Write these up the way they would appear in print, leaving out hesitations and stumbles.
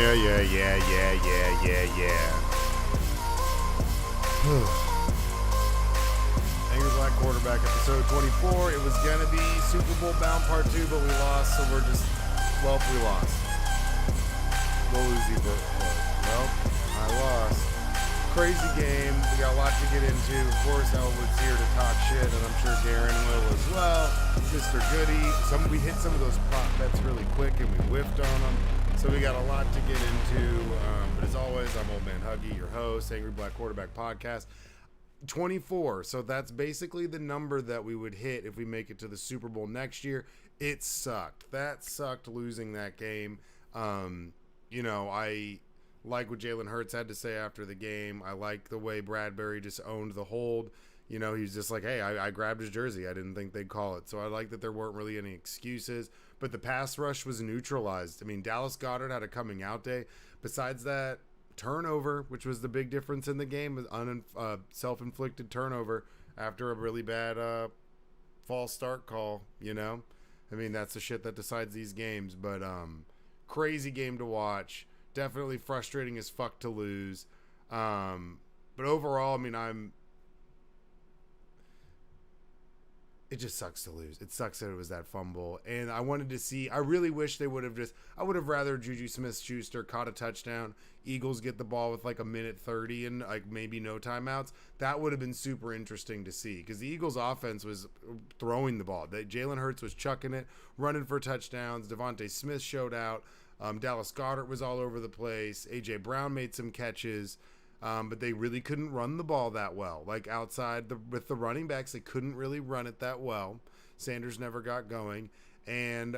Yeah. Angry Black Quarterback, episode 24. It was going to be Super Bowl bound part 2, but we lost, so we lost. Well, I lost. Crazy game. We got a lot to get into. Of course, Elwood's here to talk shit, and I'm sure Darren will as well. Mr. Goody. We hit some of those prop bets really quick, and we whiffed on them. So we got a lot to get into. But as always, I'm Old Man Huggie, your host, Angry Black Quarterback Podcast. 24. So that's basically the number that we would hit if we make it to the Super Bowl next year. It sucked. That sucked losing that game. I like what Jalen Hurts had to say after the game. I like the way Bradbury just owned the hold. He's just like, hey, I grabbed his jersey. I didn't think they'd call it. So I like that there weren't really any excuses. But the pass rush was neutralized. I mean, Dallas Goedert had a coming out day. Besides that, turnover, which was the big difference in the game, was self-inflicted turnover after a really bad false start call, I mean, that's the shit that decides these games. But crazy game to watch. Definitely frustrating as fuck to lose. But overall, I mean, it just sucks to lose. It sucks that it was that fumble. And I really wish they would have I would have rather Juju Smith-Schuster caught a touchdown. Eagles get the ball with like a minute 30 and like maybe no timeouts. That would have been super interesting to see because the Eagles offense was throwing the ball. Jalen Hurts was chucking it, running for touchdowns. Devontae Smith showed out. Dallas Goedert was all over the place. A.J. Brown made some catches. But they really couldn't run the ball that well. Like outside with the running backs, they couldn't really run it that well. Sanders never got going. And,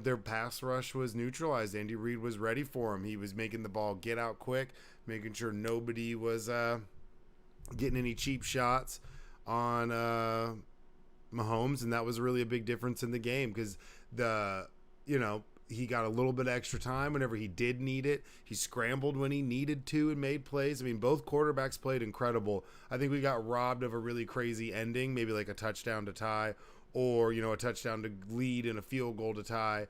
their pass rush was neutralized. Andy Reid was ready for him. He was making the ball get out quick, making sure nobody was getting any cheap shots on Mahomes. And that was really a big difference in the game because he got a little bit of extra time whenever he did need it. He scrambled when he needed to and made plays. I mean, both quarterbacks played incredible. I think we got robbed of a really crazy ending, maybe like a touchdown to tie or, a touchdown to lead and a field goal to tie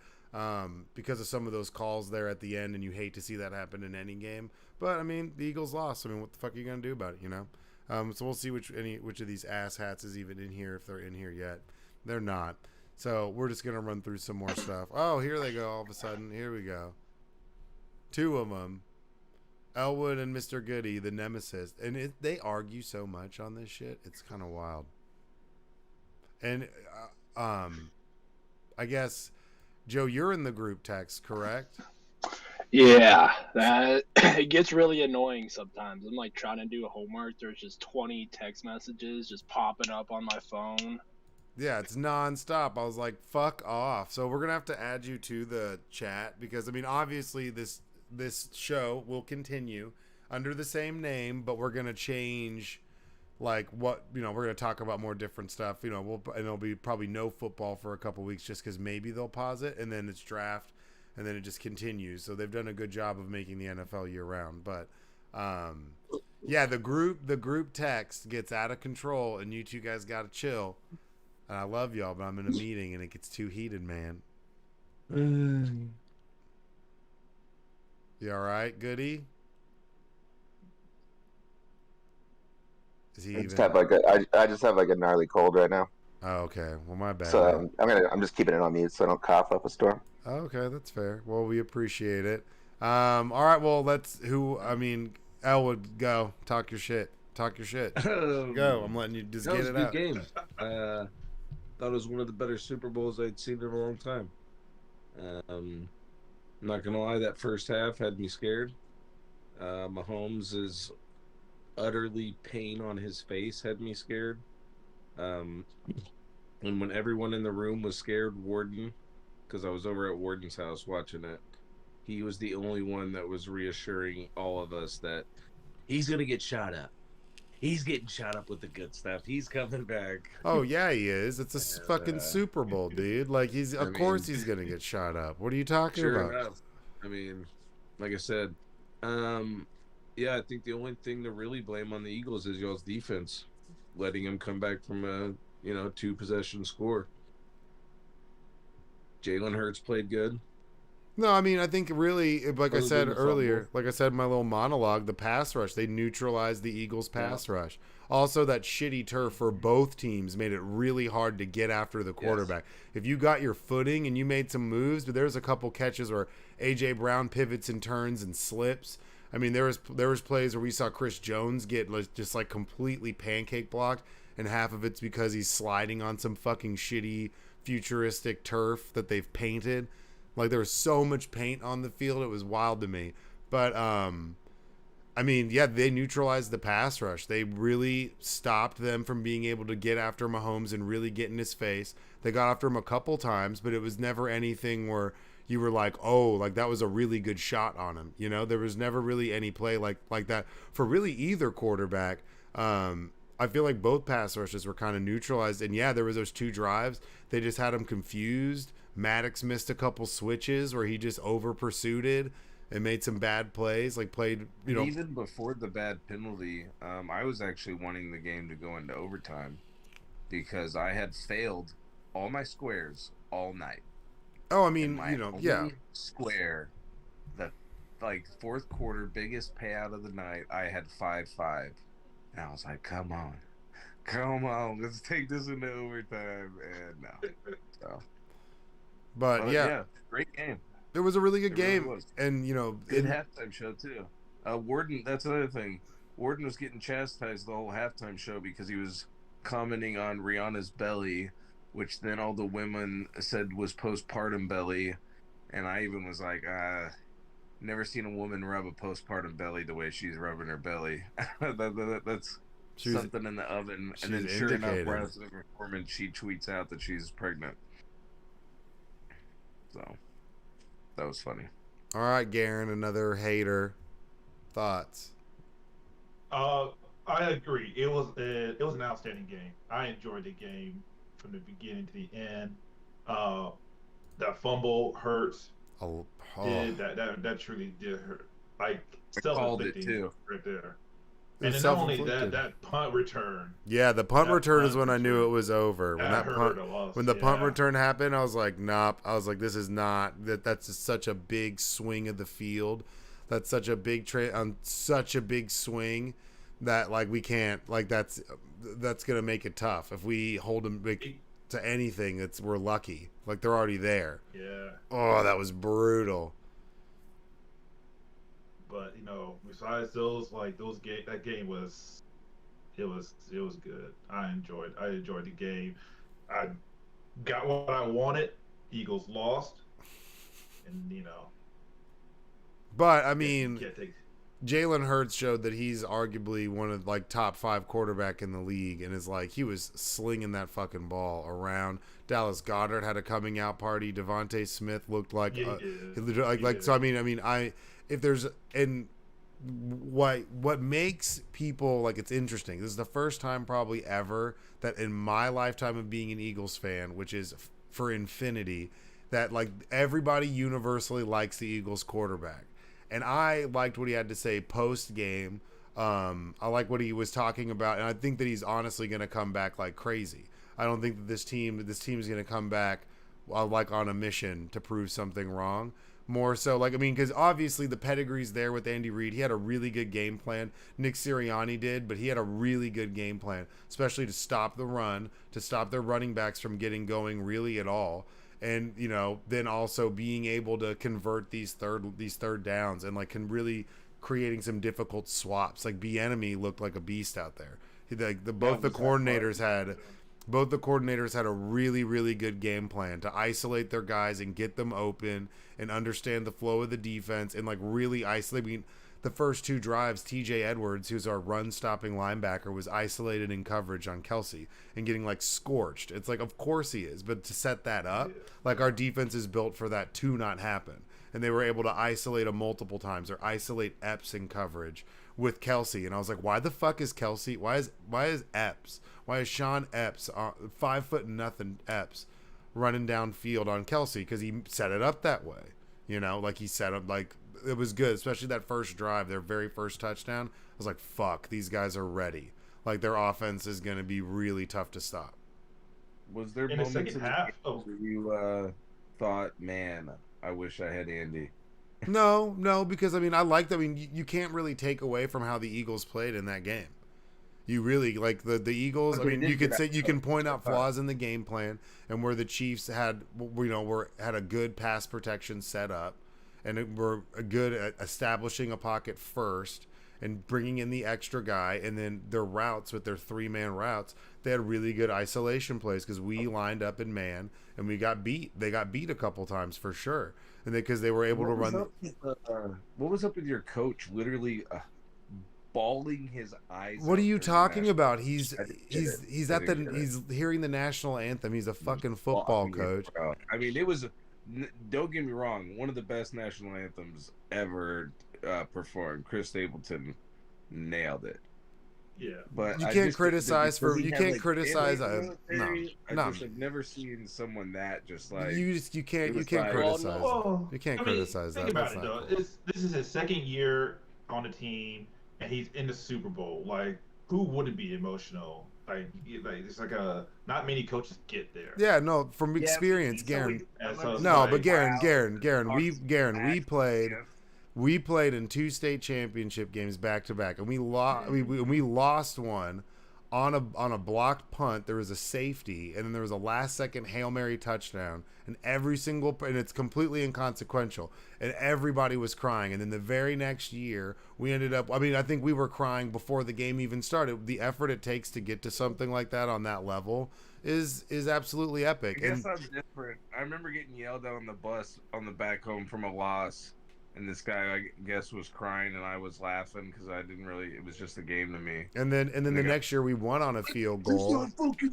because of some of those calls there at the end, and you hate to see that happen in any game. But, I mean, the Eagles lost. I mean, what the fuck are you going to do about it, So we'll see which of these ass hats is even in here, if they're in here yet. They're not. So we're just going to run through some more stuff. Oh, here they go all of a sudden. Here we go. Two of them. Elwood and Mr. Goody, the nemesis. And they argue so much on this shit. It's kind of wild. And I guess, Joe, you're in the group text, correct? Yeah, that it gets really annoying sometimes. I'm like trying to do homework. There's just 20 text messages just popping up on my phone. Yeah, it's nonstop. I was like, fuck off. So we're going to have to add you to the chat because, I mean, obviously this show will continue under the same name, but we're going to change, like, what, we're going to talk about more different stuff. And it'll be probably no football for a couple weeks just because maybe they'll pause it, and then it's draft, and then it just continues. So they've done a good job of making the NFL year-round. But, yeah, the group text gets out of control, and you two guys got to chill. And I love y'all, but I'm in a meeting and it gets too heated, man. You all right, Goody? Is he even? I just have like a gnarly cold right now. Oh, okay. Well, my bad. So I'm just keeping it on mute so I don't cough up a storm. Oh, okay, that's fair. Well, we appreciate it. All right. Well, Elwood, go talk your shit. Go. I'm letting you just get it out. Good game. Thought it was one of the better Super Bowls I'd seen in a long time. I'm not gonna lie, that first half had me scared. Mahomes' is utterly pain on his face had me scared. And when everyone in the room was scared, Warden, because I was over at Warden's house watching it, he was the only one that was reassuring all of us that he's gonna get shot up. He's getting shot up with the good stuff. He's coming back. Oh yeah, he is. It's a fucking Super Bowl, dude. Like he's course he's gonna get shot up. What are you talking about? Enough. I mean, like I said, yeah, I think the only thing to really blame on the Eagles is y'all's defense, letting them come back from a 2-possession score. Jalen Hurts played good. No, I mean, I think really, like I Other said than the earlier, fumble. like I said in my little monologue, the pass rush, they neutralized the Eagles' pass rush. Also, that shitty turf for both teams made it really hard to get after the Yes. quarterback. If you got your footing and you made some moves, but there's a couple catches where A.J. Brown pivots and turns and slips. I mean, there was plays where we saw Chris Jones get just like completely pancake blocked, and half of it's because he's sliding on some fucking shitty futuristic turf that they've painted. Like there was so much paint on the field, it was wild to me. But I mean, yeah, they neutralized the pass rush. They really stopped them from being able to get after Mahomes and really get in his face. They got after him a couple times, but it was never anything where you were like, oh, like that was a really good shot on him. You know, there was never really any play like that for really either quarterback. I feel like both pass rushes were kind of neutralized. And yeah, there was those two drives. They just had him confused. Maddox missed a couple switches where he just over pursued and made some bad plays. Like played, you know. Even before the bad penalty, I was actually wanting the game to go into overtime because I had failed all my squares all night. Oh, I And mean, my you know, only yeah. square, the like fourth quarter biggest payout of the night, I had 5-5. And I was like, come on, let's take this into overtime. And no. So, But yeah, yeah, great game. it was a really good It really game. was. And, you know, Good halftime show too. Warden, that's another thing. Warden was getting chastised the whole halftime show because he was commenting on Rihanna's belly, which then all the women said was postpartum belly, and I even was like, never seen a woman rub a postpartum belly the way she's rubbing her belly. That's she was, something in the oven. she And then was sure enough, indicated. right after the performance, she tweets out that she's pregnant. So that was funny. All right, Garen, another hater. Thoughts? Uh, I agree. It was an outstanding game. I enjoyed the game from the beginning to the end. Uh, that fumble hurts. Oh, That truly did hurt. Like I called it self-inflicting too. right there. it And was then not only self-inflicted. that punt return Yeah, the punt that return is punt when I knew return, it was over. that hurt a lot. When the punt Yeah. return happened, I was like, nope. I was like, this is not that's just such a big swing of the field. That's such a big such a big swing that like we can't like that's gonna make it tough if we hold them to anything. We're lucky. Like they're already there. Yeah. Oh, that was brutal. But besides those, like that game was, it was good. I enjoyed the game. I got what I wanted. Eagles lost, and But I mean, can't take. Jalen Hurts showed that he's arguably one of like top 5 quarterback in the league, and is like he was slinging that fucking ball around. Dallas Goedert had a coming out party. Devontae Smith looked like Yeah, so. I mean, if there's and what makes people like it's interesting. This is the first time probably ever that in my lifetime of being an Eagles fan, which is for infinity, that like everybody universally likes the Eagles quarterback. And I liked what he had to say post game. I like what he was talking about, and I think that he's honestly going to come back like crazy. I don't think that this team is going to come back like on a mission to prove something wrong. More so, like I mean, because obviously the pedigree's there with Andy Reid. He had a really good game plan. Nick Sirianni did, but he had a really good game plan, especially to stop the run, to stop their running backs from getting going really at all. And then also being able to convert these third downs and like can really creating some difficult swaps. Like Bieniemy looked like a beast out there. Both the coordinators had a really, really good game plan to isolate their guys and get them open and understand the flow of the defense and like really isolate. I mean, the first 2 drives, TJ Edwards, who's our run-stopping linebacker, was isolated in coverage on Kelsey and getting like scorched. It's like, of course he is, but to set that up, like our defense is built for that to not happen. And they were able to isolate him multiple times or isolate Epps in coverage with Kelsey. And I was like, why the fuck is Kelsey? Why is Epps? Why is Sean Epps, 5'0" Epps, running downfield on Kelsey? Because he set it up that way. Like he set up like. It was good, especially that first drive, their very first touchdown. I was like, fuck, these guys are ready. Like, their offense is going to be really tough to stop. Was there In the moments second in the half? game where you thought, man, I wish I had Andy. No, because I mean, I like that. I mean, you can't really take away from how the Eagles played in that game. You really like the Eagles. I mean, you could say you can point out flaws in the game plan and where the Chiefs had had a good pass protection set up, and were good at establishing a pocket first and bringing in the extra guy, and then their routes with their 3-man routes, they had really good isolation plays because we lined up in man and we got beat. They got beat a couple times for sure, and because they were able to run. What was up with your coach? Literally. Bawling his eyes. What are you talking about? He's at he's hearing the national anthem. He's a fucking football coach. I mean, it was. Don't get me wrong. One of the best national anthems ever performed. Chris Stapleton nailed it. Yeah, But you can't criticize for you can't criticize. No. No. I've never seen someone that just like You can't like, criticize. well, You can't I mean, criticize think that. about That's it not though. cool. This is his second year on the team, and he's in the Super Bowl. Like, who wouldn't be emotional? Like it's like not many coaches get there. Yeah, no, from experience, Garen. And so it's No, like, but Garen, Wow. we played in 2 state championship games back to back, and we lost. We lost one on a blocked punt. There was a safety, and then there was a last-second Hail Mary touchdown, and and it's completely inconsequential, and everybody was crying. And then the very next year, we ended up. I mean, I think we were crying before the game even started. The effort it takes to get to something like that on that level is absolutely epic. I guess I'm different. I remember getting yelled at on the bus on the back home from a loss. And this guy, I guess, was crying, and I was laughing because I didn't really. It was just a game to me. And then the next year we won on a field goal,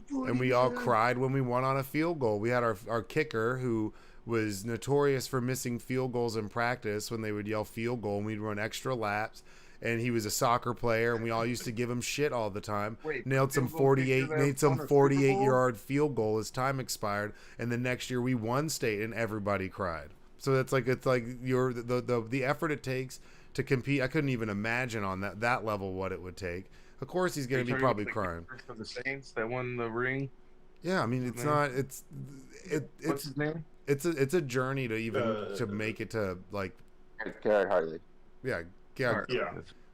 and we all cried when we won on a field goal. We had our kicker who was notorious for missing field goals in practice when they would yell field goal, and we'd run extra laps. And he was a soccer player, and we all used to give him shit all the time. Nailed some 48-yard field goal as time expired, and the next year we won state, and everybody cried. So it's like the effort it takes to compete. I couldn't even imagine on that level what it would take. Of course, he's going to be probably crying. For the Saints that won the ring. Yeah, I mean What's his name? It's a journey to even to make it to like Garrett Hartley. yeah. Yeah.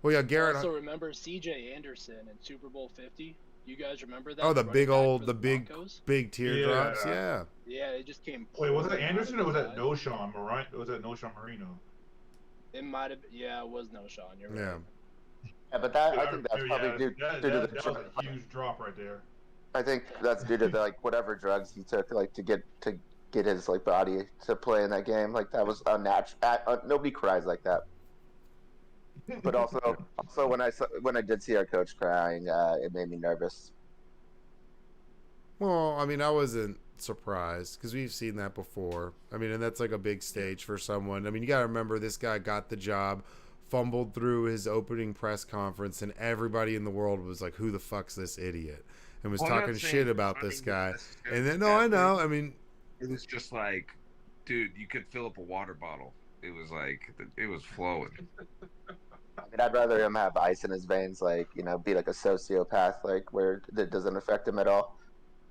Well, yeah, Garrett. Also remember C.J. Anderson in Super Bowl 50? You guys remember that? Oh, the running big back old, for the Broncos? big teardrops. Yeah. Yeah. Yeah, it just came. Wait, was that pouring out Anderson of or was his that eye. Noshawn Marino? Was that Noshawn Marino? It might have. Yeah, it was no Sean. You're Yeah. right. Yeah, but I think that's probably due that to was a huge drop right there. I think that's due to whatever drugs he took to get his body to play in that game. Like that was unnatural. Nobody cries like that. But also when I did see our coach crying, it made me nervous. Well, I mean, I wasn't surprised because we've seen that before. I mean, and that's like a big stage for someone. I mean, you got to remember this guy got the job, fumbled through his opening press conference, and everybody in the world was like, "Who the fuck's this idiot?" And was talking shit about this guy. And then, no, I know. I mean, it was just like, dude, you could fill up a water bottle. It was like it was flowing. I mean, I'd rather him have ice in his veins, be like a sociopath, where it doesn't affect him at all.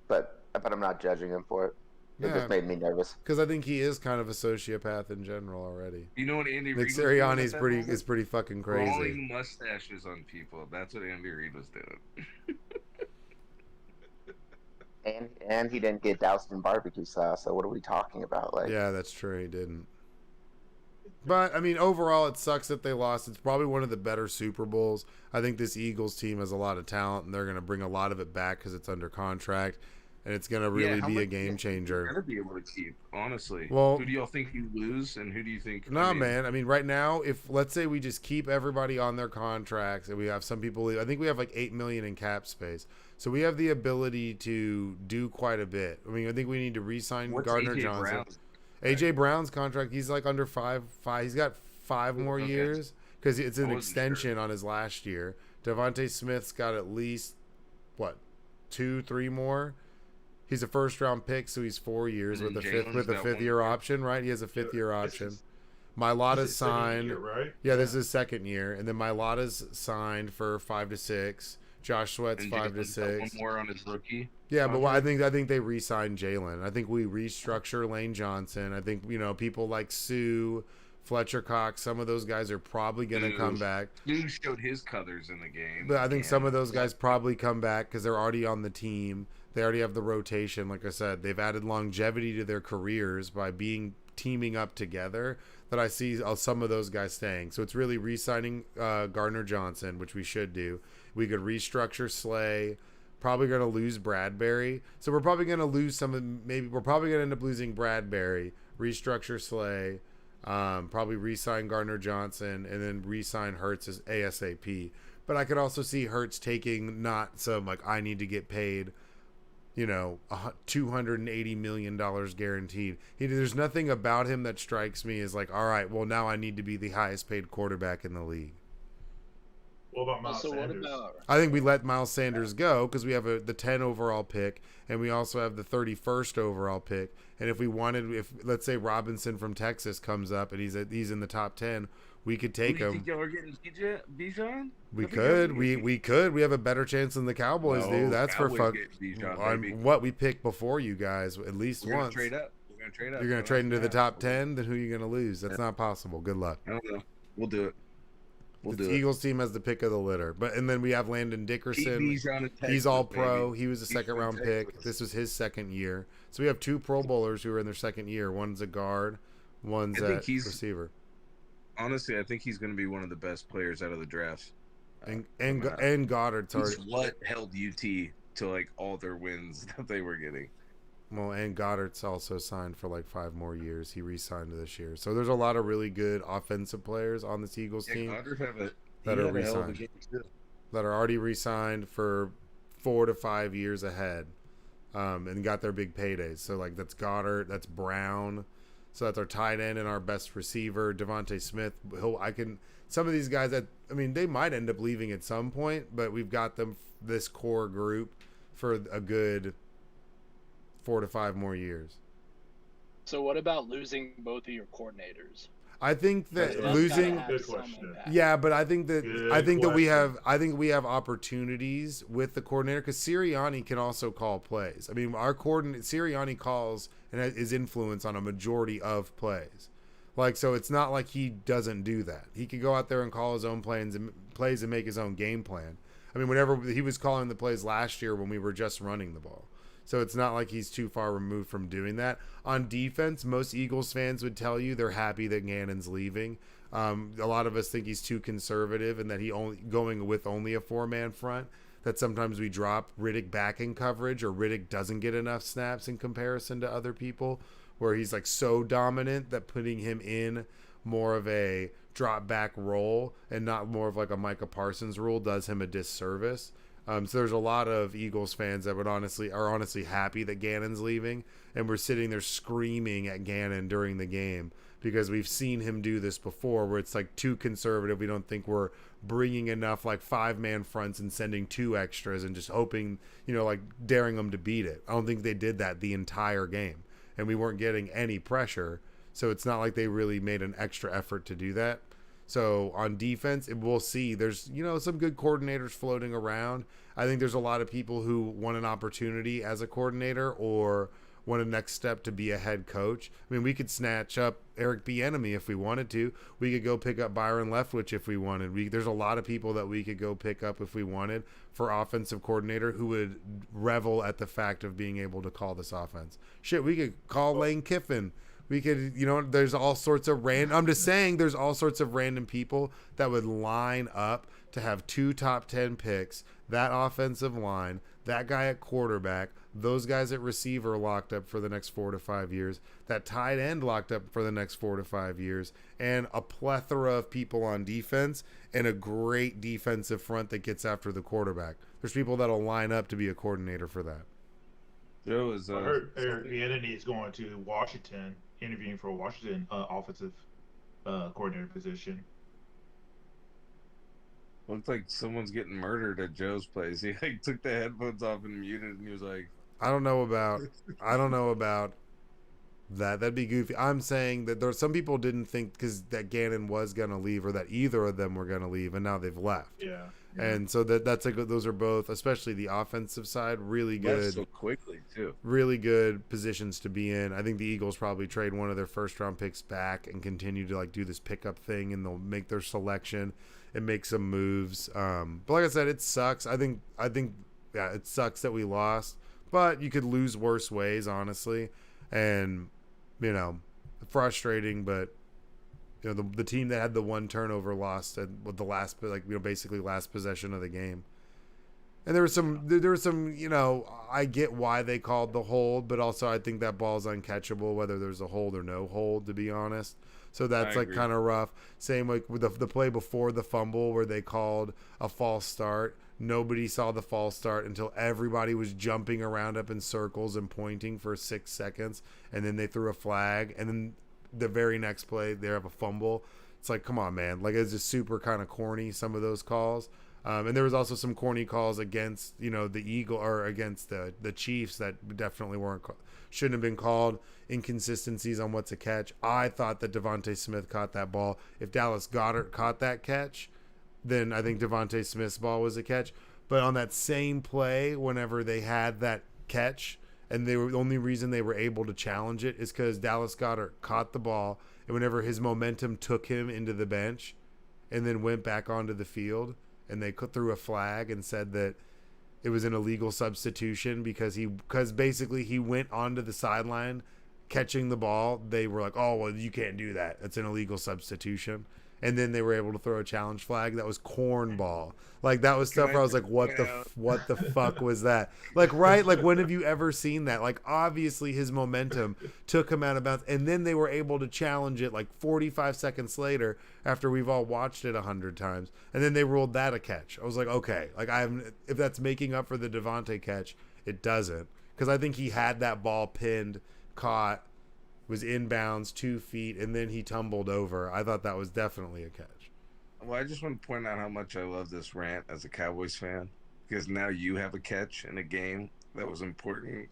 But I'm not judging him for it. It just made me nervous. Because I think he is kind of a sociopath in general already. You know what Andy Nick Reid Sirianni was doing at that is pretty fucking crazy. Rolling mustaches on people. That's what Andy Reid was doing. And he didn't get doused in barbecue sauce. So what are we talking about? Yeah, that's true. He didn't. But I mean, overall, it sucks that they lost. It's probably one of the better Super Bowls. I think this Eagles team has a lot of talent, and they're going to bring a lot of it back because it's under contract, and it's going to really be a game changer. They're going to be able to keep, honestly. Well, who do y'all think you lose, and who do you think? Man. I mean, right now, if let's say we just keep everybody on their contracts, and we have some people leave, I think we have like $8 million in cap space, so we have the ability to do quite a bit. I mean, I think we need to re-sign Gardner Johnson. Brown? AJ Brown's contract, he's like under five. He's got 5 more years because it's an extension on his last year. Devontae Smith's got at least 2, 3 more. He's a first round pick, so he's 4 years with a fifth year option, right? He has a 5th year option. Mailata's signed. Year, right? Yeah, this is his 2nd year, and then Mailata's signed for 5 to 6. Josh Sweat's And 5 to Jalen's got 6. one more on his rookie. Yeah, but I contract. think they re-signed Jalen. I think we restructure Lane Johnson. I think people like Sue, Fletcher Cox. Some of those guys are probably going to come back. Dude showed his colors in the game. But I think some of again. those guys probably come back because they're already on the team. They already have the rotation. Like I said, they've added longevity to their careers by teaming up together. That I see some of those guys staying. So it's really re-signing Gardner Johnson, which we should do. We could restructure Slay. Probably going to lose Bradbury. So we're probably going to lose we're probably going to end up losing Bradbury, restructure Slay, probably re-sign Gardner Johnson, and then re-sign Hurts as ASAP. But I could also see Hurts taking not some, like, I need to get paid, $280 million guaranteed. There's nothing about him that strikes me as like, all right, well, now I need to be the highest paid quarterback in the league. What about Miles So what Sanders? about? I think we let Miles Sanders go because we have the 10 overall pick, and we also have the 31st overall pick. And if let's say Robinson from Texas comes up and he's in the top 10, we could take Who do you him. think y'all are getting Bijan? We could. We could. We have a better chance than the Cowboys do. That's for Cowboys fun. get Bijan, On baby. what we picked before you guys, at least We're gonna once. trade up. We're gonna trade up. You're going to Don't trade ask into me the that. top 10? Then who are you going to lose? That's not possible. Good luck. I don't know. We'll do it. We'll The do it. Eagles team has the pick of the litter. And then we have Landon Dickerson. Bijan in Texas, He's all pro. baby. He was a He's second from round pick. Texas. This was his second year. So we have 2 Pro Bowlers who are in their second year. One's a guard, one's I think at he's- receiver. Honestly, I think he's going to be one of the best players out of the draft. And Goddard's already. He's what held UT to like all their wins that they were getting. Well, and Goddard's also signed for like 5 more years. He re-signed this year. So there's a lot of really good offensive players on this Eagles team Goddard that are had a hell of a re-signed. game too. that are already re-signed for 4 to 5 years ahead, and got their big paydays. So like that's Goddard, that's Brown, so that's our tight end and our best receiver, Devontae Smith. Some of these guys they might end up leaving at some point, but we've got them this core group for a good 4 to 5 more years. So what about losing both of your coordinators? I think that That's losing. gotta have Good some question. impact. Yeah, but I think that Good we have opportunities with the coordinator because Sirianni can also call plays. I mean, our coordinator Sirianni calls and is influence on a majority of plays. Like, so it's not like he doesn't do that. He could go out there and call his own plays and make his own game plan. I mean, whenever he was calling the plays last year when we were just running the ball. So it's not like he's too far removed from doing that. On defense, most Eagles fans would tell you they're happy that Gannon's leaving. A lot of us think he's too conservative and that he only going with only a 4-man front. That sometimes we drop Riddick back in coverage, or Riddick doesn't get enough snaps in comparison to other people, where he's like so dominant that putting him in more of a drop back role and not more of like a Micah Parsons role does him a disservice. So there's a lot of Eagles fans that are honestly happy that Gannon's leaving, and we're sitting there screaming at Gannon during the game because we've seen him do this before, where it's like too conservative. We don't think we're bringing enough like 5-man fronts and sending 2 extras and just hoping, like daring them to beat it. I don't think they did that the entire game, and we weren't getting any pressure. So it's not like they really made an extra effort to do that. So on defense, we'll see. There's, some good coordinators floating around. I think there's a lot of people who want an opportunity as a coordinator or want a next step to be a head coach. I mean, we could snatch up Eric Bieniemy if we wanted to. We could go pick up Byron Leftwich if we wanted. There's a lot of people that we could go pick up if we wanted for offensive coordinator who would revel at the fact of being able to call this offense. Shit, we could call Lane Kiffin. We could, there's all sorts of I'm just saying there's all sorts of random people that would line up to have 2 top 10 picks, that offensive line, that guy at quarterback, those guys at receiver locked up for the next 4 to 5 years, that tight end locked up for the next 4 to 5 years, and a plethora of people on defense and a great defensive front that gets after the quarterback. There's people that'll line up to be a coordinator for that. Joe is. I heard Eric Bieniemy is going to Washington, interviewing for a Washington offensive coordinator position. Looked like someone's getting murdered at Joe's place. He like took the headphones off and muted, and he was like, I don't know about that. That'd be goofy. I'm saying that there some people didn't think that Gannon was gonna leave or that either of them were gonna leave, and now they've left. Yeah. Yeah. And so that's like those are both, especially the offensive side, really Left good. so quickly too. Really good positions to be in. I think the Eagles probably trade one of their first round picks back and continue to like do this pickup thing, and they'll make their selection and make some moves. But like I said, it sucks. I think yeah, it sucks that we lost, but you could lose worse ways, honestly, and you know, frustrating. But you know, the team that had the one turnover lost at with the last, like, you know, basically last possession of the game. And there was some, you know, I get why they called the hold, but also I think that ball's uncatchable whether there's a hold or no hold, to be honest. So that's like kind of rough. Same like with the play before the fumble where they called a false start. Nobody saw the false start until everybody was jumping around up in circles and pointing for 6 seconds, and then they threw a flag, and then the very next play they have a fumble. It's like, come on, man. Like, it's just super kind of corny, some of those calls. And there was also some corny calls against, you know, the Eagle or against the Chiefs that definitely shouldn't have been called. Inconsistencies on what's a catch. I thought that Devontae Smith caught that ball. If Dallas Goedert caught that catch, then I think Devontae Smith's ball was a catch. But on that same play, whenever they had that catch, and the only reason they were able to challenge it is because Dallas Goedert caught the ball, and whenever his momentum took him into the bench, and then went back onto the field, and they threw a flag and said that it was an illegal substitution because basically he went onto the sideline catching the ball. They were like, oh, well, you can't do that. It's an illegal substitution. And then they were able to throw a challenge flag that was cornball. Like, that was stuff where I was like, what the fuck was that? Like, right? Like, when have you ever seen that? Like, obviously his momentum took him out of bounds, and then they were able to challenge it like 45 seconds later after we've all watched it 100 times, and then they ruled that a catch. I was like, okay, like, if that's making up for the Devontae catch, it doesn't, because I think he had that ball pinned, caught, was inbounds 2 feet, and then he tumbled over. I thought that was definitely a catch. Well, I just want to point out how much I love this rant as a Cowboys fan, because now you have a catch in a game that was important.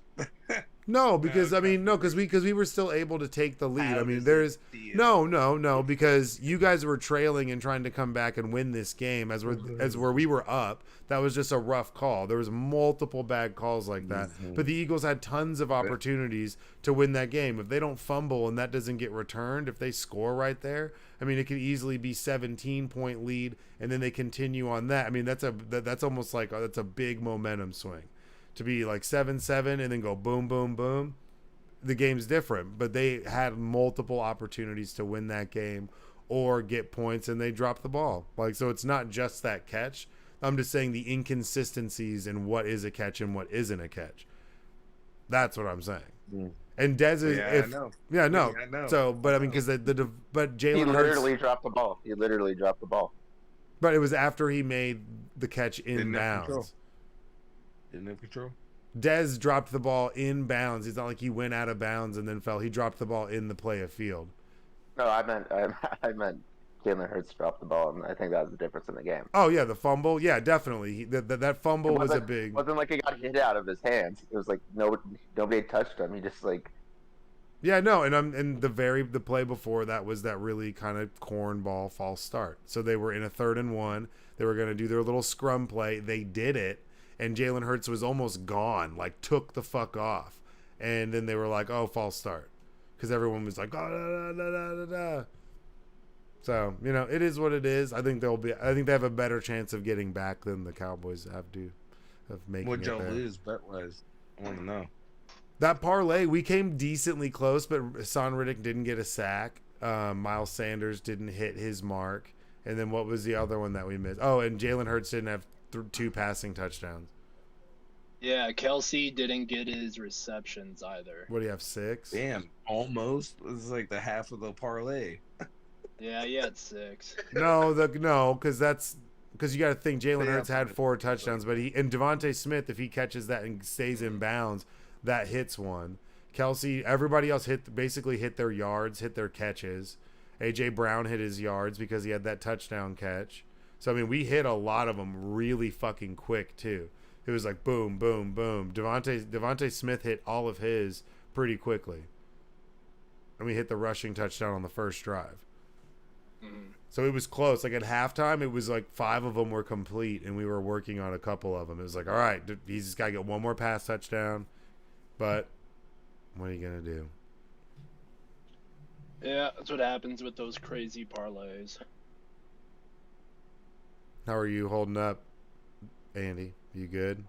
No, because because we were still able to take the lead. I mean, there's no, because you guys were trailing and trying to come back and win this game as where we were up. That was just a rough call. There was multiple bad calls like that, but the Eagles had tons of opportunities to win that game. If they don't fumble and that doesn't get returned, if they score right there, I mean, it could easily be 17-point lead, and then they continue on that. I mean, that's almost like that's a big momentum swing. To be like 7-7 and then go boom, boom, boom, the game's different. But they had multiple opportunities to win that game or get points, and they dropped the ball. Like, so it's not just that catch. I'm just saying the inconsistencies in what is a catch and what isn't a catch. That's what I'm saying. Mm. And Dez is, I know. So, but I mean, because but Jalen Hurts literally dropped the ball. He literally dropped the ball. But it was after he made the catch in bounds. Didn't have control. Dez dropped the ball in bounds. It's not like he went out of bounds and then fell. He dropped the ball in the play of field. No, I meant Jalen Hurts dropped the ball, and I think that was the difference in the game. Oh yeah, the fumble. Yeah, definitely. That fumble was a big. It wasn't like he got hit out of his hands. It was like nobody touched him. He just like. Yeah, no, and the play before that was that really kind of cornball false start. So they were in a 3rd and 1. They were going to do their little scrum play. They did it. And Jalen Hurts was almost gone, like took the fuck off. And then they were like, oh, false start. Because everyone was like, oh, da, da, da, da, da. So, you know, it is what it is. I think they have a better chance of getting back than the Cowboys have to, of making it there. What'd y'all lose bet-wise? I want to know. That parlay, we came decently close, but Hassan Riddick didn't get a sack. Miles Sanders didn't hit his mark. And then what was the other one that we missed? Oh, and Jalen Hurts didn't have 2 passing touchdowns. Yeah, Kelsey didn't get his receptions either. What do you have, 6? Damn, almost. This is like the half of the parlay. Yeah, he had 6. No, because you got to think Jalen Hurts had 4 touchdowns, but and Devontae Smith, if he catches that and stays in bounds, that hits one. Kelsey, everybody else basically hit their yards, hit their catches. AJ Brown hit his yards because he had that touchdown catch. So, I mean, we hit a lot of them really fucking quick, too. It was like boom, boom, boom. Devontae Smith hit all of his pretty quickly. And we hit the rushing touchdown on the first drive. So it was close. Like at halftime, it was like 5 of them were complete, and we were working on a couple of them. It was like, all right, he's just got to get one more pass touchdown. But what are you going to do? Yeah, that's what happens with those crazy parlays. How are you holding up, Andy? You good?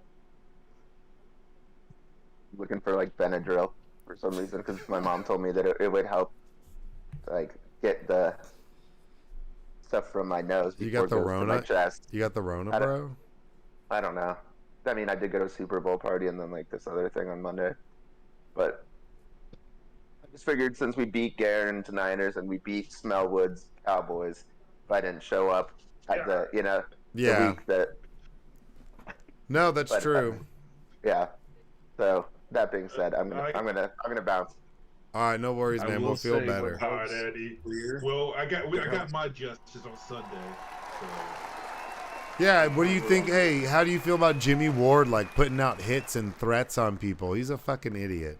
Looking for like Benadryl for some reason because my mom told me that it would help, like get the stuff from my nose You before got the it goes to my Rona? chest. You got the Rona, I don't- bro? I don't know. I mean, I did go to a Super Bowl party and then like this other thing on Monday, but I just figured since we beat Garen's Niners and we beat Smellwood's Cowboys, if I didn't show up at the the Yeah. week that No, that's but, true. yeah. So that being said, I'm gonna bounce. All right, no worries, I man. will We'll feel say better. what All right, Andy. Clear. Well, I got my justice on Sunday. So. Yeah, what do you think? Hey, how do you feel about Jimmy Ward like putting out hits and threats on people? He's a fucking idiot.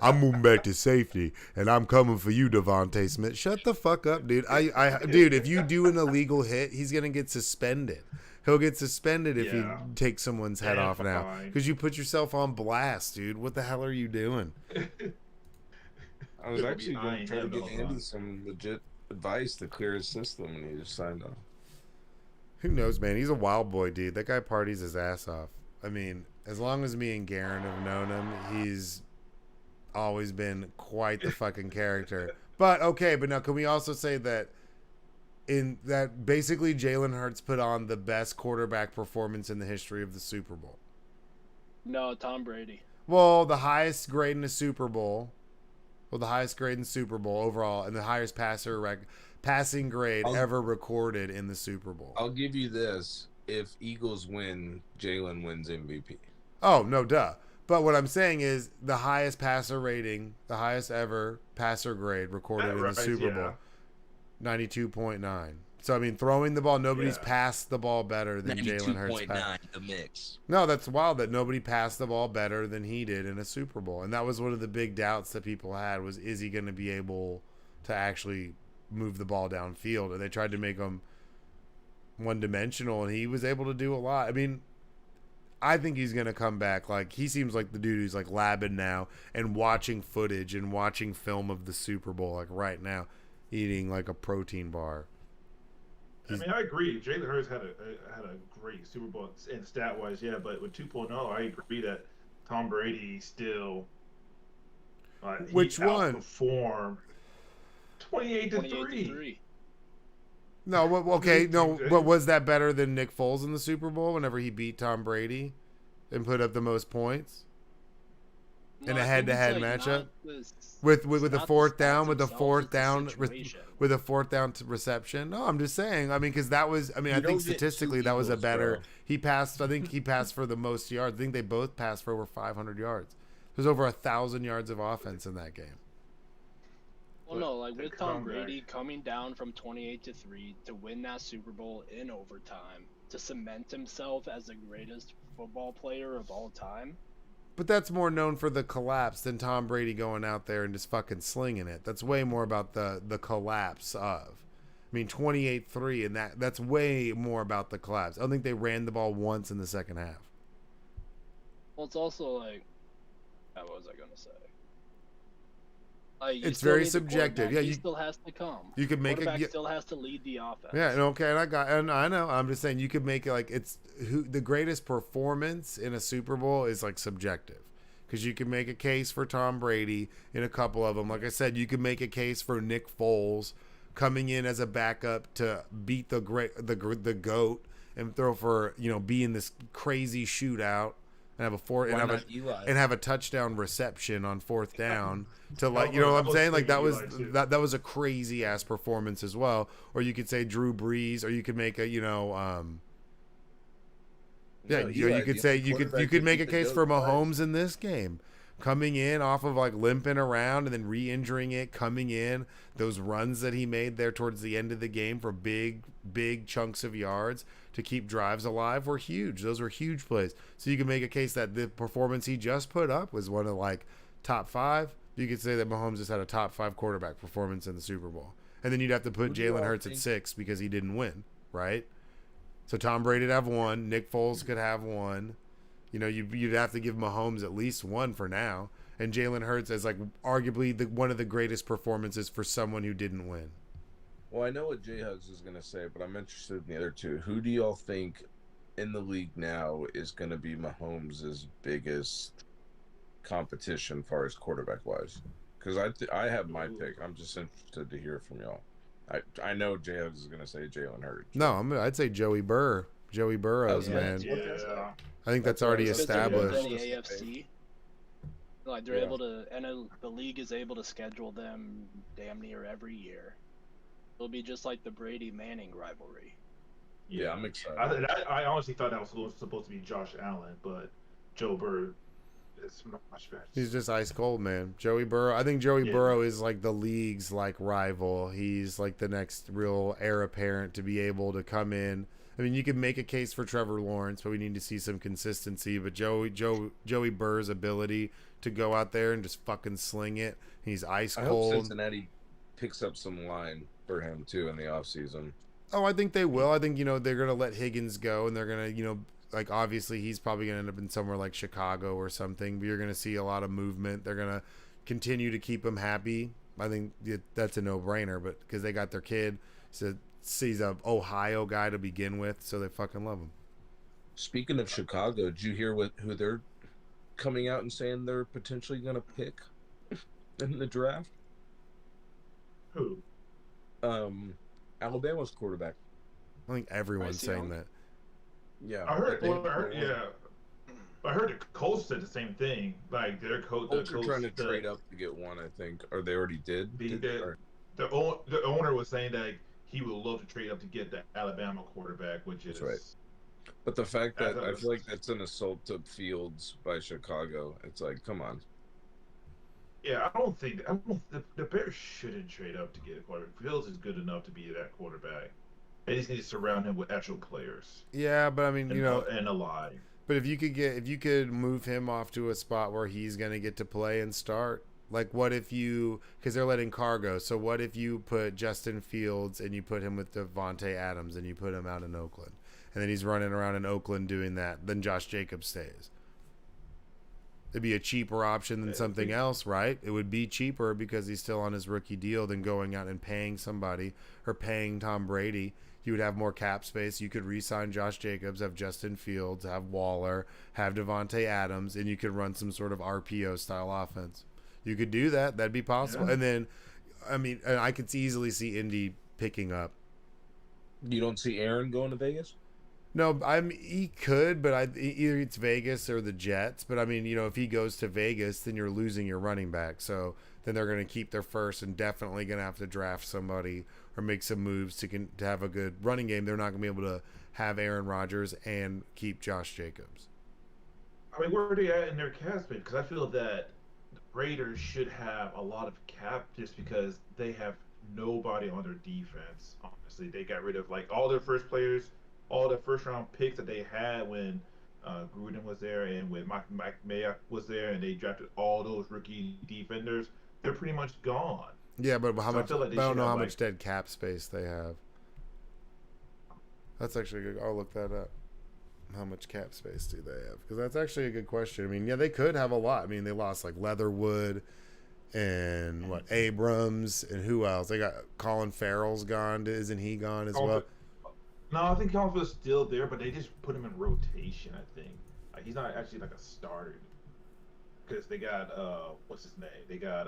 I'm moving back to safety, and I'm coming for you, Devontae Smith. Shut the fuck up, dude. Dude, if you do an illegal hit, he's gonna get suspended. He'll get suspended if Yeah. he takes someone's head And off now, fine. because you put yourself on blast, dude. What the hell are you doing? I was actually going to I try to ain't get never Andy lied. some legit advice to clear his system, and he just signed off. Who knows, man? He's a wild boy, dude. That guy parties his ass off. I mean, as long as me and Garen have known him, he's always been quite the fucking character. But okay, but now can we also say that in that basically Jalen Hurts put on the best quarterback performance in the history of the Super Bowl? No, Tom Brady. Well, the highest grade in the Super Bowl. Well, the highest grade in the Super Bowl overall, and the highest passing grade ever recorded in the Super Bowl. I'll give you this: if Eagles win, Jalen wins MVP. Oh, no, duh. But what I'm saying is the highest passer rating, the highest ever passer grade recorded in the Super Bowl, 92.9. So, I mean, throwing the ball, nobody's passed the ball better than Jalen Hurts. 92.9, the mix. No, that's wild that nobody passed the ball better than he did in a Super Bowl. And that was one of the big doubts that people had was, is he going to be able to actually move the ball downfield? And they tried to make him one-dimensional, and he was able to do a lot. I mean, I think he's going to come back. Like, he seems like the dude who's, like, labbing now and watching footage and watching film of the Super Bowl, like, right now, eating, like, a protein bar. I mean, I agree. Jalen Hurts had a great Super Bowl in stat wise, yeah. But with 2.0, I agree that Tom Brady still. Which one? Performed 28-3. 28-3. No, okay, no, but was that better than Nick Foles in the Super Bowl whenever he beat Tom Brady and put up the most points in a head-to-head matchup with a fourth down, with a fourth down reception? No, I'm just saying. I mean, because that was. I mean, I think statistically that was a better. He passed. I think he passed for the most yards. I think they both passed for over 500 yards. There's over 1,000 yards of offense in that game. Well, no, like with Tom comeback. Brady coming down from 28-3 to win that Super Bowl in overtime, to cement himself as the greatest football player of all time. But that's more known for the collapse than Tom Brady going out there and just fucking slinging it. That's way more about the collapse of. I mean, 28-3, and that's way more about the collapse. I don't think they ran the ball once in the second half. Well, it's also like, what was I gonna say? Like, It's still very need the subjective. quarterback. Yeah, he you- still has to come. You could make Quarterback it. still has to lead the offense. Yeah, and okay, and I know. I'm just saying you could make it like it's who the greatest performance in a Super Bowl is like subjective, because you can make a case for Tom Brady in a couple of them. Like I said, you could make a case for Nick Foles coming in as a backup to beat the GOAT and throw for be in this crazy shootout and have a touchdown reception on fourth down to what I'm saying? Like that was a crazy ass performance as well. Or you could say Drew Brees, or you could make a you could make a case for Mahomes in this game, coming in off of like limping around and then re-injuring it, coming in, those runs that he made there towards the end of the game for big chunks of yards to keep drives alive were huge. Those were huge plays. So you can make a case that the performance he just put up was one of like top 5. You could say that Mahomes just had a top 5 quarterback performance in the Super Bowl. And then you'd have to put Who do you Jalen all Hurts at think- 6 because he didn't win, right? So Tom Brady'd have 1. Nick Foles could have 1. You know, you'd have to give Mahomes at least 1 for now. And Jalen Hurts as like arguably one of the greatest performances for someone who didn't win. Well, I know what J Hugs is going to say, but I'm interested in the other two. Who do y'all think in the league now is going to be Mahomes' biggest competition far as quarterback wise? Because I have my pick. I'm just interested to hear from y'all. I know J Hugs is going to say Jalen Hurts. No, I'd say Joey Burrow. Joey Burrows, Yeah. man. Yeah. I think that's That's already right. Because they're good established. in the AFC. Like they're able to, and the league is able to schedule them damn near every year. It'll be just like the Brady Manning rivalry. Yeah, I'm excited. I honestly thought that was supposed to be Josh Allen, but Joe Burrow is much better. He's just ice cold, man. Joey Burrow. I think Joey Yeah. Burrow is like the league's like rival. He's like the next real heir apparent to be able to come in. I mean, you could make a case for Trevor Lawrence, but we need to see some consistency. But Joey Burrow's ability to go out there and just fucking sling it. He's ice I hope cold. Cincinnati picks up some line for him too in the offseason. Oh, I think they will. I think, they're going to let Higgins go, and they're going to, like, obviously he's probably going to end up in somewhere like Chicago or something, but you're going to see a lot of movement. They're going to continue to keep him happy. I think that's a no-brainer, but because they got their kid, so he's a Ohio guy to begin with, so they fucking love him. Speaking of Chicago, did you hear who they're coming out and saying they're potentially going to pick in the draft? Who? Alabama's quarterback. I think everyone's Bryce saying Young. that. Yeah, I heard. they- Yeah. I heard the Colts said the same thing. Like their coach, Colts are trying to trade up to get one, I think, or they already did. The owner was saying that he would love to trade up to get the Alabama quarterback, which is That's right. But the fact that As I a- feel like that's an assault to Fields by Chicago, it's like, come on. Yeah, I don't think the Bears shouldn't trade up to get a quarterback. Fields is good enough to be that quarterback. They just need to surround him with actual players Yeah, but I mean, and alive. but if you could move him off to a spot where he's going to get to play and start, like what if because they're letting Carr go, so what if you put Justin Fields and you put him with Devontae Adams and you put him out in Oakland, and then he's running around in Oakland doing that, then Josh Jacobs stays. It'd be a cheaper option than something else, right? It would be cheaper because he's still on his rookie deal than going out and paying somebody or paying Tom Brady. You would have more cap space. You could re-sign Josh Jacobs, have Justin Fields, have Waller, have Devontae Adams, and you could run some sort of RPO style offense. You could do that. That'd be possible. Yeah. And then, I mean, I could easily see Indy picking up. You don't see Aaron going to Vegas? No, he could, but either it's Vegas or the Jets. But I mean, if he goes to Vegas, then you're losing your running back. So then they're going to keep their first and definitely going to have to draft somebody or make some moves to have a good running game. They're not going to be able to have Aaron Rodgers and keep Josh Jacobs. I mean, where are they at in their cap space? Because I feel that the Raiders should have a lot of cap just because they have nobody on their defense. Honestly, they got rid of like all their first players, all the first round picks that they had when Gruden was there and when Mike Mayock was there, and they drafted all those rookie defenders. They're pretty much gone. Yeah, but how So I much? feel like they I don't should know have, how like- much dead cap space they have. That's actually good. I'll look that up. How much cap space do they have? Because that's actually a good question. I mean, yeah, they could have a lot. I mean, they lost like Leatherwood and Abrams and who else? They got Colin Farrell's gone. Isn't he gone as well? No, I think Colin was still there, but they just put him in rotation. I think like, he's not actually like a starter because they got what's his name? They got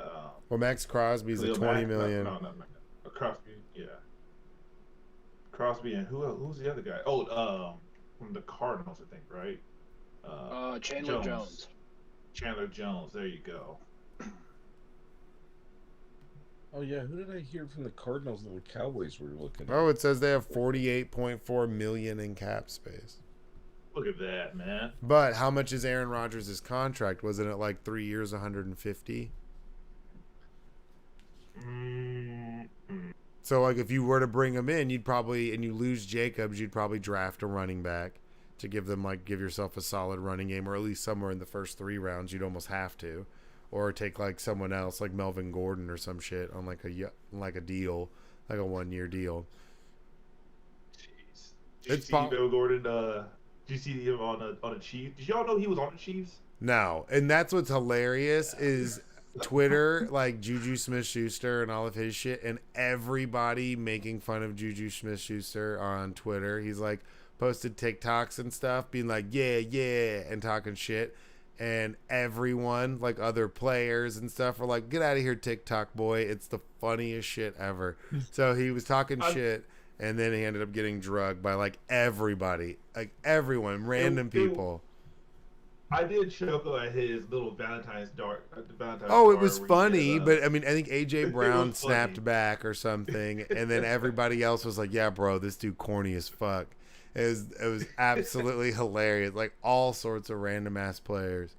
Well, Max Crosby's Khalil at 20 Mack. million. No, Crosby. Yeah, Crosby and who's the other guy? Oh, from the Cardinals, I think, right? Chandler Jones. Chandler Jones. There you go. Oh, yeah. Who did I hear from the Cardinals that the Cowboys were looking at? Oh, it says they have 48.4 million in cap space. Look at that, man. But how much is Aaron Rodgers' contract? Wasn't it like 3 years, 150? So, like, if you were to bring him in, and you lose Jacobs, you'd probably draft a running back to give yourself a solid running game, or at least somewhere in the first 3 rounds. You'd almost have to, or take like someone else, like Melvin Gordon or some shit on like a deal. like a 1-year deal. Jeez. Did you It's see Bill Gordon? Did you see him on the Chiefs? Did y'all know he was on the Chiefs? No, and that's what's hilarious is Twitter, like Juju Smith-Schuster and all of his shit, and everybody making fun of Juju Smith-Schuster on Twitter. He's like posted TikToks and stuff, being like, yeah, and talking shit. And everyone, like other players and stuff, are like, get out of here, TikTok boy. It's the funniest shit ever. So he was talking shit, and then he ended up getting drugged by like everybody, like everyone, random people. I did chuckle at his little Valentine's dart. Oh, it was funny, but I mean, I think AJ Brown was snapped funny. back or something, and then everybody else was like, "Yeah, bro, this dude corny as fuck." It was absolutely hilarious. Like all sorts of random ass players.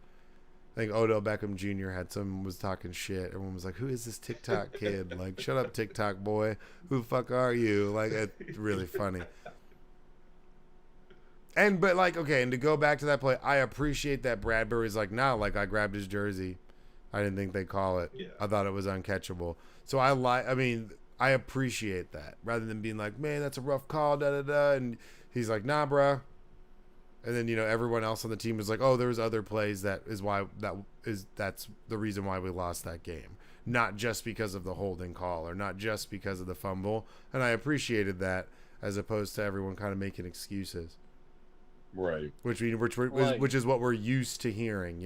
I think Odell Beckham Jr. was talking shit. Everyone was like, "Who is this TikTok kid?" Like, "Shut up, TikTok boy. Who the fuck are you?" Like, it's really funny. But like, okay, and to go back to that play, I appreciate that Bradbury's like, nah, like I grabbed his jersey. I didn't think they'd call it. Yeah. I thought it was uncatchable. So I appreciate that rather than being like, man, that's a rough call, da da da. And he's like, nah, bruh. And then, everyone else on the team was like, oh, there's other plays that's the reason why we lost that game. Not just because of the holding call or not just because of the fumble. And I appreciated that as opposed to everyone kind of making excuses. Right. Which is what we're used to hearing,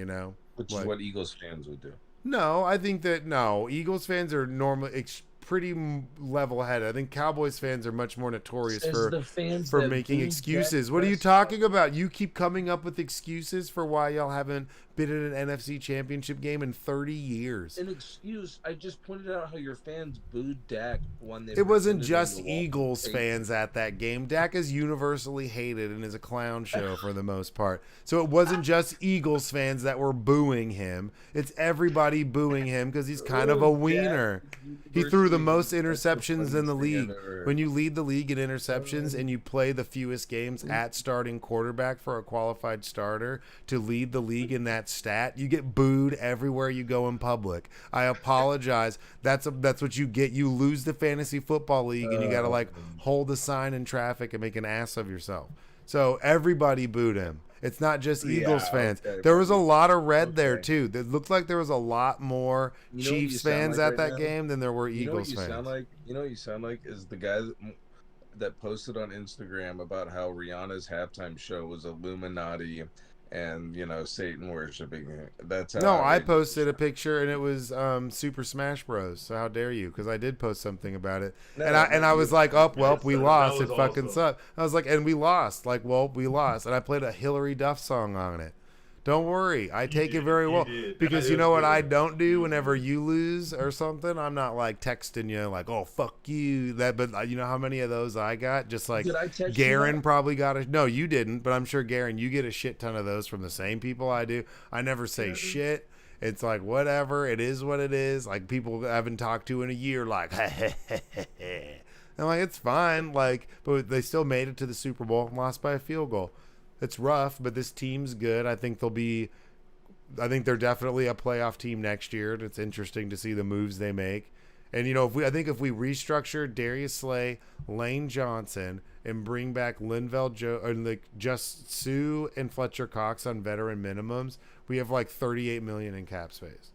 Which is what Eagles fans would do. No, I think that Eagles fans are normally pretty level-headed. I think Cowboys fans are much more notorious for making excuses. What are you talking about? You keep coming up with excuses for why y'all haven't been in an NFC Championship game in 30 years. An excuse. I just pointed out how your fans booed Dak when they. It wasn't just Eagles fans at that game. Dak is universally hated and is a clown show for the most part. So it wasn't just Eagles fans that were booing him. It's everybody booing him because he's kind of a wiener. He threw the most interceptions in the league. When you lead the league in interceptions and you play the fewest games at starting quarterback for a qualified starter to lead the league in that stat, you get booed everywhere you go in public. I apologize. That's what you get. You lose the fantasy football league and you got to hold a sign in traffic and make an ass of yourself. So everybody booed him. It's not just Eagles fans. Okay, there was a lot of red there too. It looked like there was a lot more Chiefs fans at that game than there were Eagles fans. You know what you sound like is the guy that posted on Instagram about how Rihanna's halftime show was Illuminati and Satan worshiping. That's how I posted a picture and it was Super Smash Bros. So how dare you? Because I did post something about it, and I was like, "Oh, well, we lost. It fucking sucked." I was like, "And we lost. Like, well, we lost." And I played a Hillary Duff song on it. Don't worry, I take it very well because you know what I don't do whenever you lose or something. I'm not like texting you like, "Oh, fuck you." But you know how many of those I got? Just like Garen probably got a. No, you didn't, but I'm sure Garen, you get a shit ton of those from the same people I do. I never say shit. It's like whatever. It is what it is. Like people I haven't talked to in a year. Like, I'm like, it's fine. Like, but they still made it to the Super Bowl and lost by a field goal. It's rough, but this team's good. I think they're definitely a playoff team next year. It's interesting to see the moves they make. And if we restructure Darius Slay, Lane Johnson, and bring back Linval and just Sue and Fletcher Cox on veteran minimums, we have like $38 million in cap space.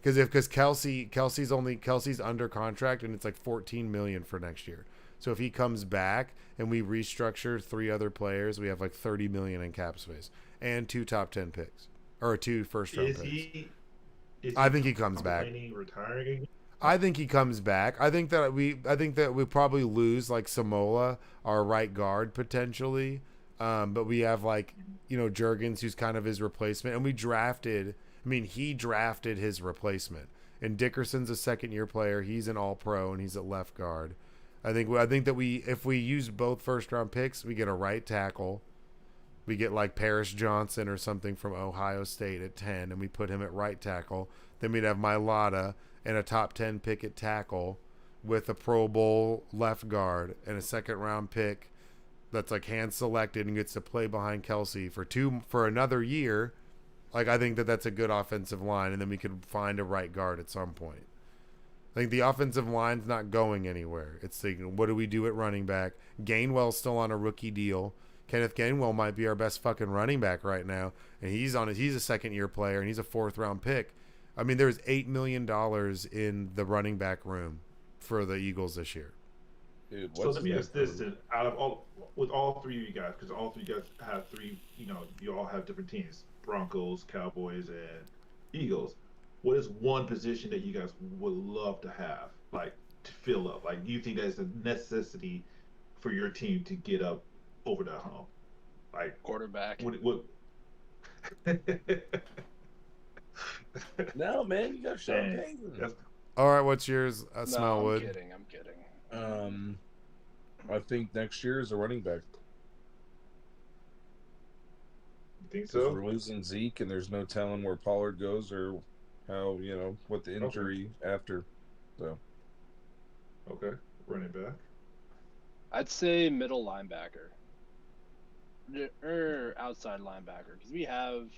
Because Kelsey's under contract and it's like $14 million for next year. So if he comes back and we restructure 3 other players, we have like $30 million in cap space and 2 top 10 picks or 2 first-round picks. I think he comes back. Retiring? I think he comes back. I think that we probably lose like Samoa, our right guard potentially, but we have Jurgens, who's kind of his replacement, and he drafted his replacement. And Dickerson's a second-year player. He's an All-Pro and he's at left guard. I think that if we use both first-round picks, we get a right tackle. We get like Paris Johnson or something from Ohio State at 10, and we put him at right tackle. Then we'd have Mailata and a top 10 pick at tackle with a Pro Bowl left guard and a second-round pick that's like hand-selected and gets to play behind Kelsey for another year. Like I think that's a good offensive line, and then we could find a right guard at some point. Like the offensive line's not going anywhere. It's like, what do we do at running back? Gainwell's still on a rookie deal. Kenneth Gainwell might be our best fucking running back right now, and he's a second year player and he's a 4th round pick. I mean, there's $8 million in the running back room for the Eagles this year. Dude, So let me ask this: then, out of all 3 of you guys, because all 3 guys have 3, you all have different teams: Broncos, Cowboys, and Eagles. What is one position that you guys would love to have, like to fill up? Like, do you think that's a necessity for your team to get up over that hump? Like Quarterback. What? No, man, you got Sean Payton. All right, what's yours, No, Smellwood? I'm kidding. I think next year is a running back. You think 'Cause so? we're losing Zeke, and there's no telling where Pollard goes or how, what the injury after. So, Okay, running back. I'd say middle linebacker. Or outside linebacker. Because we have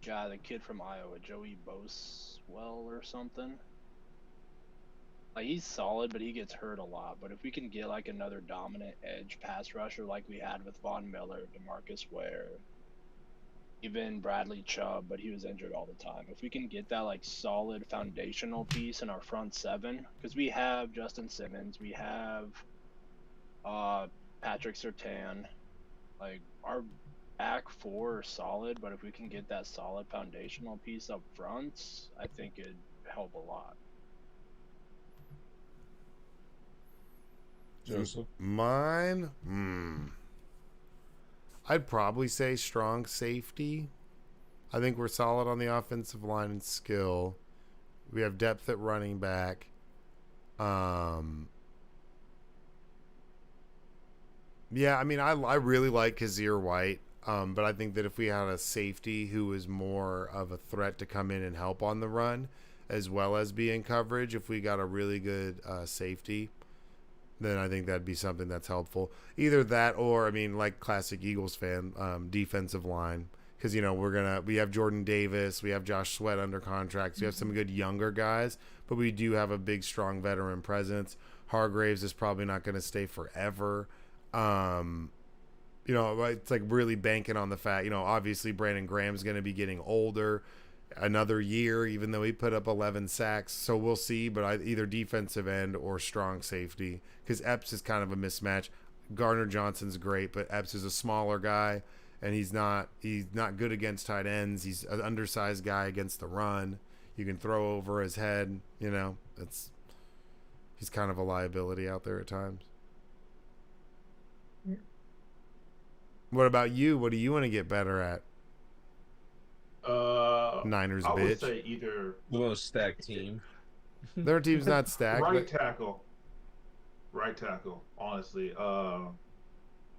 the kid from Iowa, Joey Boswell or something. Like, he's solid, but he gets hurt a lot. But if we can get like another dominant edge pass rusher like we had with Von Miller, DeMarcus Ware, even Bradley Chubb, but he was injured all the time. If we can get that like solid foundational piece in our front 7, because we have Justin Simmons, we have Patrick Surtain, like our back 4 are solid, but if we can get that solid foundational piece up front, I think it'd help a lot. Joseph? Mine? I'd probably say strong safety. I think we're solid on the offensive line and skill. We have depth at running back. Yeah, I mean, I really like Kazir White, but I think that if we had a safety who was more of a threat to come in and help on the run, as well as be in coverage, if we got a really good safety, then I think that'd be something that's helpful. Either that or, I mean, like classic Eagles fan, defensive line. Because, we have Jordan Davis, we have Josh Sweat under contracts, we have some good younger guys, but we do have a big, strong veteran presence. Hargraves is probably not going to stay forever. It's like really banking on the fact, obviously Brandon Graham's going to be getting older another year, even though he put up 11 sacks. So we'll see, but either defensive end or strong safety, because Epps is kind of a mismatch. Gardner Johnson's great, but Epps is a smaller guy, and he's not good against tight ends. He's an undersized guy against the run. You can throw over his head, he's kind of a liability out there at times. What about you? What do you want to get better at? Niners, I bitch. would say either The most stacked team. Their team's not stacked. right but tackle. Right tackle. Honestly, I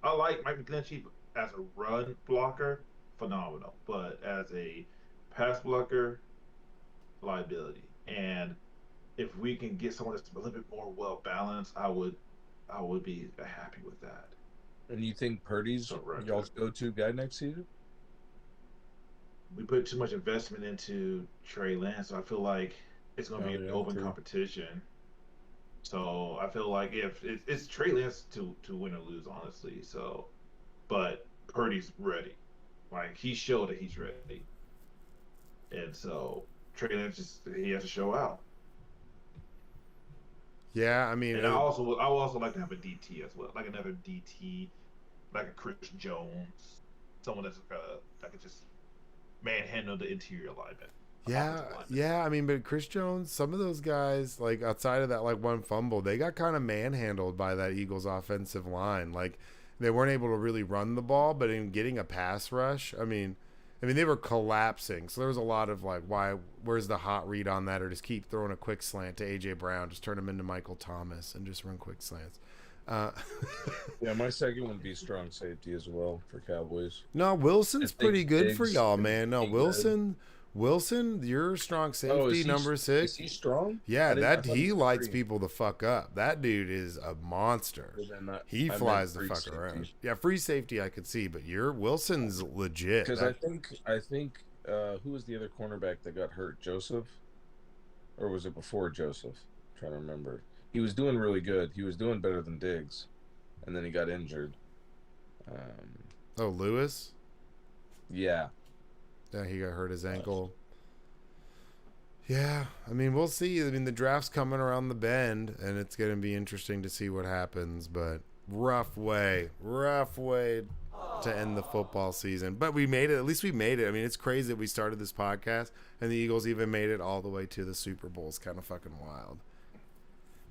like Mike McGlinchey as a run blocker, phenomenal. But as a pass blocker, liability. And if we can get someone that's a little bit more well balanced, I would be happy with that. And you think Purdy's y'all's go-to guy next season? We put too much investment into Trey Lance, so I feel like it's going to be an open competition. So I feel like if it's Trey Lance to win or lose, honestly. So, but Purdy's ready. Like, he showed that he's ready, and so Trey Lance he has to show out. Yeah, I mean, and I would also like to have a DT as well, like another DT, like a Chris Jones, someone that could just manhandle the interior alignment. Yeah. I mean, but Chris Jones, some of those guys, like outside of that, like one fumble, they got kind of manhandled by that Eagles offensive line. Like, they weren't able to really run the ball, but in getting a pass rush, I mean, they were collapsing. So there was a lot of like, where's the hot read on that? Or just keep throwing a quick slant to AJ Brown, just turn him into Michael Thomas and just run quick slants. Yeah, my second would be strong safety as well for Cowboys. No, Wilson's pretty good for y'all, man. No, Wilson, you're strong safety, number 6. Is he strong? Yeah, he lights people the fuck up. That dude is a monster. He flies the fuck around. Yeah, free safety I could see, but Wilson's legit. Because I think who was the other cornerback that got hurt? Joseph? or was it before Joseph? I'm trying to remember. He was doing really good. He was doing better than Diggs, and then he got injured. Oh, Lewis? Yeah. Yeah, he got hurt his ankle. Yeah, I mean, we'll see. I mean, the draft's coming around the bend, and it's going to be interesting to see what happens. But rough way to end the football season. But we made it. At least we made it. I mean, it's crazy that we started this podcast, and the Eagles even made it all the way to the Super Bowl. It's kind of fucking wild.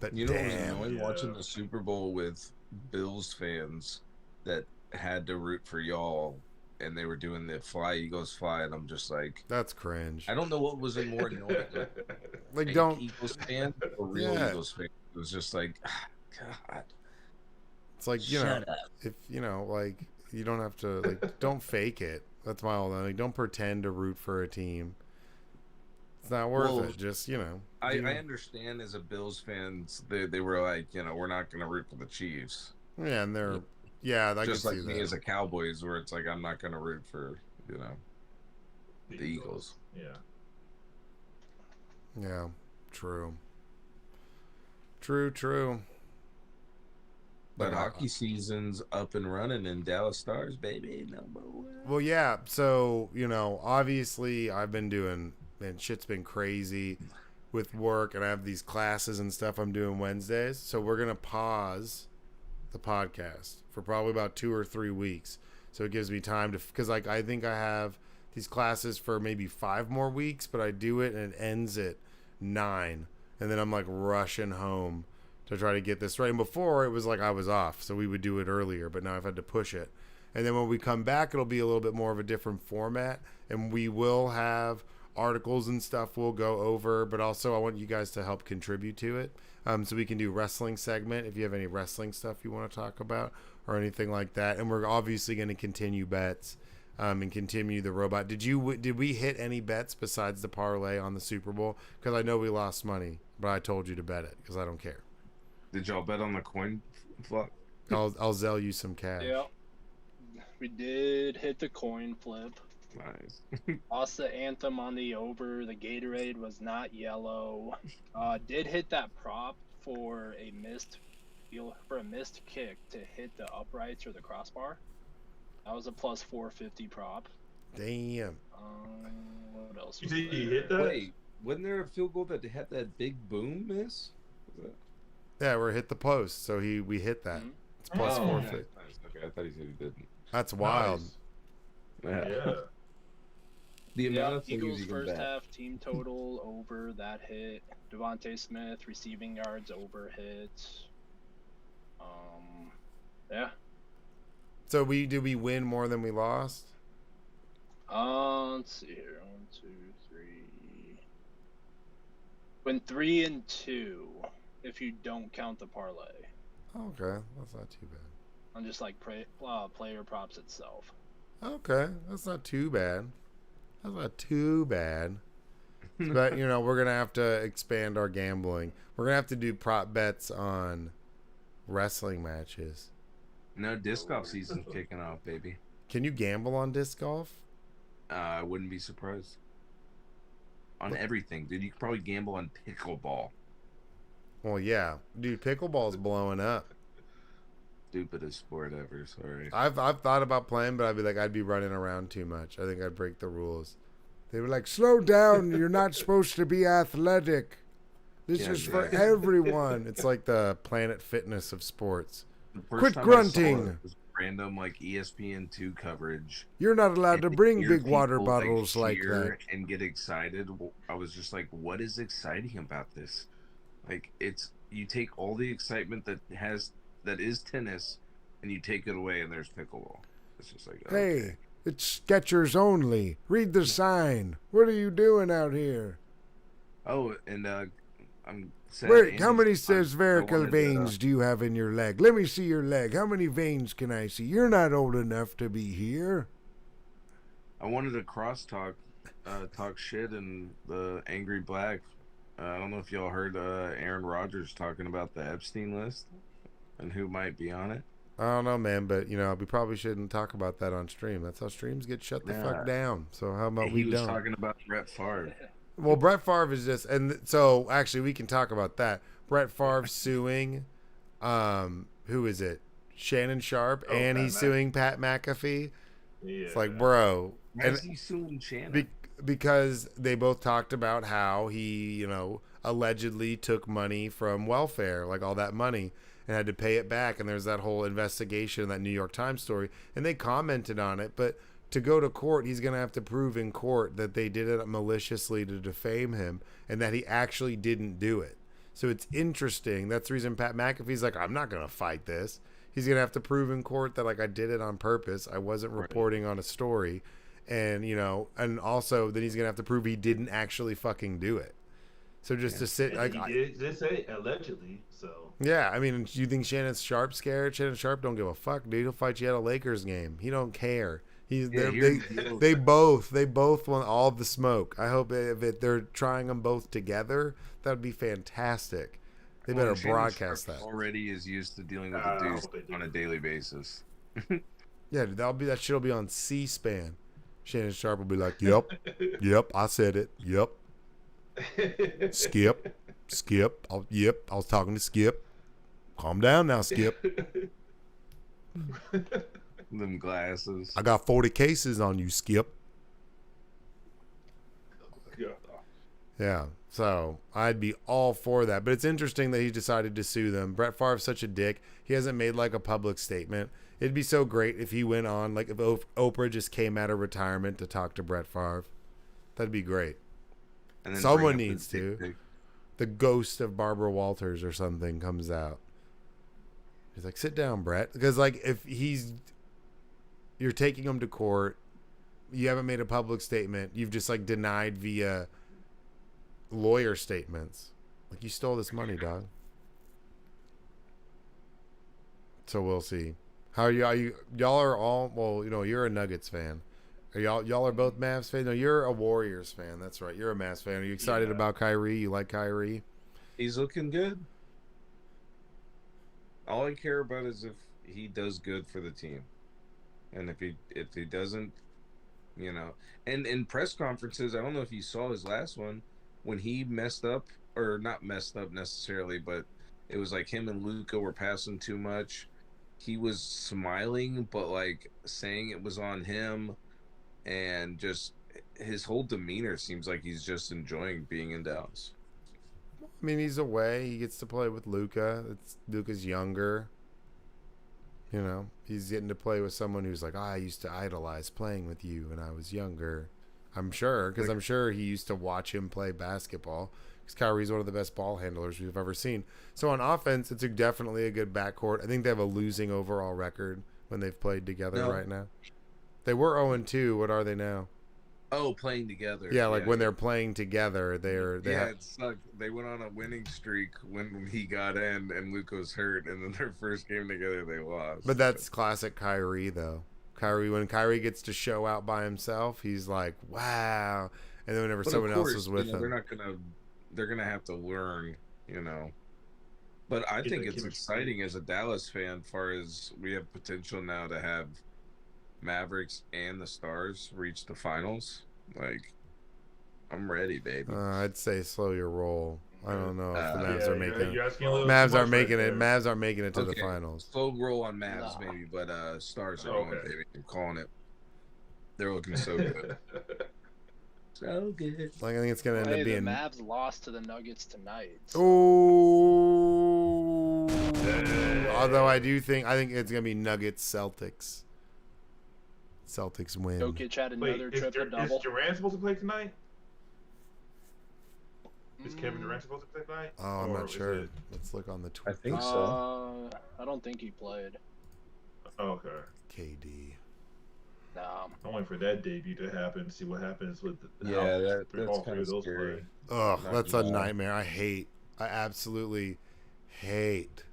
But You know what was damn. annoying? Watching the Super Bowl with Bills fans that had to root for y'all, and they were doing the "Fly Eagles Fly," and I'm just like, That's cringe. I don't know what was more annoying, Like, fake don't. Eagles fan or real Yeah. Eagles fan. It was just like, God, It's like, you shut know, up. if, you know, like, you don't have to, like, don't fake it. That's my whole thing. Like, don't pretend to root for a team. It's not worth Well, it. Just, you know. I do- understand as a Bills fan, they were like, we're not going to root for the Chiefs. Yeah, and they're, yeah, I Just can like see me that. as a Cowboys, where it's like, I'm not going to root for, the Eagles. Yeah. Yeah, true. True. But hockey season's up and running in Dallas Stars, baby. Number one. Well, yeah. So, you know, obviously I've been doing, man, shit's been crazy with work, and I have these classes and stuff I'm doing Wednesdays. So we're going to pause the podcast for probably about 2 or 3 weeks. So it gives me time to, because like I think I have these classes for maybe 5 more weeks, but I do it and it ends at 9. And then I'm like rushing home to try to get this right. And before it was like I was off, so we would do it earlier, but now I've had to push it. And then when we come back, it'll be a little bit more of a different format, and we will have articles and stuff we'll go over, but also I want you guys to help contribute to it. So we can do wrestling segment if you have any wrestling stuff you want to talk about or anything like that. And we're obviously going to continue bets and continue the robot. Did we hit any bets besides the parlay on the Super Bowl? Because I know we lost money, but I told you to bet it because I don't care. Did y'all bet on the coin flip? I'll zell you some cash. Yeah. We did hit the coin flip. Nice. Lost the anthem on the over. The Gatorade was not yellow. Did hit that prop for a missed kick to hit the uprights or the crossbar. That was a plus 450 prop. Damn. What else? You Was think you there? hit that? Wait, wasn't there a field goal that had that big boom miss? Was that... Yeah, we hit the post, so we hit that. Mhm. It's plus Oh, 450. Nice. Okay, I thought he said he didn't. That's wild. Nice. Yeah. The amount Yeah, of things Eagles you can first bet. half team total over that hit. Devontae Smith receiving yards over hit. Yeah. So did we win more than we lost? Let's see here. 1, 2, 3. Went 3 and 2 if you don't count the parlay. Okay, that's not too bad. On just like player props itself. Okay, that's not too bad. That's not too bad. But, you know, we're going to have to expand our gambling. We're going to have to do prop bets on wrestling matches. No, disc golf season's kicking off, baby. Can you gamble on disc golf? I wouldn't be surprised. On everything, dude. You could probably gamble on pickleball. Well, yeah. Dude, pickleball's blowing up. Stupidest sport ever, sorry. I've thought about playing, but I'd be running around too much. I think I'd break the rules. They were like, slow down. You're not supposed to be athletic. This Yeah, is for yeah. everyone. It's like the Planet Fitness of sports. The first Quit time I grunting. saw it was random like ESPN2 coverage. You're not allowed to And bring hear big water people, bottles like cheer that. and get excited. I was just like, what is exciting about this? Like, it's you take all the excitement that is tennis and you take it away and there's pickleball. It's just like, okay. Hey, it's Skechers only. Read the sign. What are you doing out here? Oh, and I'm sad Wait, how Andy's many gone. says I varicose wanted to, veins do you have in your leg? Let me see your leg. How many veins can I see? You're not old enough to be here. I wanted to talk shit in the Angry Black. I don't know if y'all heard Aaron Rodgers talking about the Epstein list and who might be on it. I don't know, man, but, you know, we probably shouldn't talk about that on stream. That's how streams get shut the fuck down. So how about He we was don't? talking about Brett Favre. Well, Brett Favre is just, and so actually we can talk about that. Brett Favre suing, who is it? Shannon Sharp, Oh, and Pat he's Mc- suing Pat McAfee. Yeah. It's like, bro, Why is he suing Shannon? because they both talked about how he, allegedly took money from welfare, like all that money, and had to pay it back. And there's that whole investigation, that New York Times story, and they commented on it. But to go to court, he's going to have to prove in court that they did it maliciously to defame him and that he actually didn't do it. So it's interesting. That's the reason Pat McAfee's like, I'm not going to fight this. He's going to have to prove in court that, like, I did it on purpose. I wasn't reporting on a story. And, and also then he's going to have to prove he didn't actually fucking do it. So just to sit, And like, he did say allegedly, so. yeah, I mean, do you think Shannon Sharp's scared? Shannon Sharp don't give a fuck, dude. He'll fight you at a Lakers game. He don't care. They both want all the smoke. I hope if they're trying them both together, that would be fantastic. They better broadcast that. Already is used to dealing with the dudes on a daily basis. Yeah, that shit'll be on C-SPAN. Shannon Sharp will be like, "Yep, I said it. Yep, Skip, I was talking to Skip. Calm down now, Skip. Them glasses. I got 40 cases on you, Skip." Yeah, so I'd be all for that. But it's interesting that he decided to sue them. Brett Favre's such a dick. He hasn't made like a public statement. It'd be so great if he went on, like if Oprah just came out of retirement to talk to Brett Favre. That'd be great. And then Someone bring up needs the to. dick pic. The ghost of Barbara Walters or something comes out. He's like, sit down, Brett. Because like if you're taking him to court, you haven't made a public statement. You've just like denied via lawyer statements. Like, you stole this money, dog. So we'll see. How are you? Y'all are all, well, you're a Nuggets fan. Are y'all are both Mavs fans? No, you're a Warriors fan. That's right. You're a Mavs fan. Are you excited about Kyrie? You like Kyrie? He's looking good. All I care about is if he does good for the team. And if he doesn't, and in press conferences, I don't know if you saw his last one, when he messed up, or not messed up necessarily, but it was like him and Luka were passing too much. He was smiling, but like saying it was on him, and just his whole demeanor seems like he's just enjoying being in Dallas. I mean, he's away. He gets to play with Luka. Luka's younger. He's getting to play with someone who's like, I used to idolize playing with you when I was younger. I'm sure, because I'm sure he used to watch him play basketball. Because Kyrie's one of the best ball handlers we've ever seen. So on offense, it's definitely a good backcourt. I think they have a losing overall record when they've played together right now. They were 0-2. What are they now? Oh, playing together. Yeah, like when they're playing together, it sucked. They went on a winning streak when he got in and Luka was hurt, and then their first game together they lost. But that's classic Kyrie, though. When Kyrie gets to show out by himself, he's like, wow. And then whenever someone else is with him, they're gonna have to learn, But I think it's exciting as a Dallas fan, far as we have potential now to have Mavericks and the Stars reach the finals. Like, I'm ready, baby. I'd say slow your roll. I don't know if the Mavs are making you're asking a little Mavs too aren't much making right it. there. Mavs aren't making it to the finals. Slow roll on Mavs, maybe, but Stars are going, baby. I'm calling it. They're looking so good. So good. Like, I think it's gonna end up being. The Mavs lost to the Nuggets tonight. So. Ooh. Although I think it's gonna be Nuggets Celtics. Celtics win. Jokic had another triple-double. Is Durant supposed to play tonight? Is Kevin Durant supposed to play tonight? Oh, I'm not sure. Let's look on the Twitter. I think so. I don't think he played. Okay. KD. No. I'm waiting for that debut to happen to see what happens with that's kind of scary. Ugh, that's a nightmare. I absolutely hate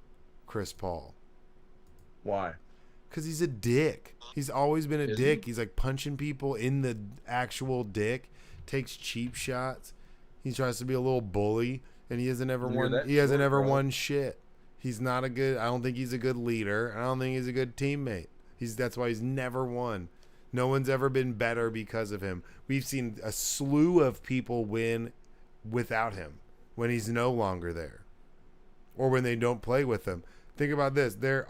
Chris Paul. Why? Because he's a dick. He's always been a dick. He's like punching people in the actual dick, takes cheap shots. He tries to be a little bully, and he hasn't ever won. He hasn't ever won shit. He's not a good. I don't think he's a good leader. I don't think he's a good teammate. That's why he's never won. No one's ever been better because of him. We've seen a slew of people win without him when he's no longer there, or when they don't play with him. Think about this. There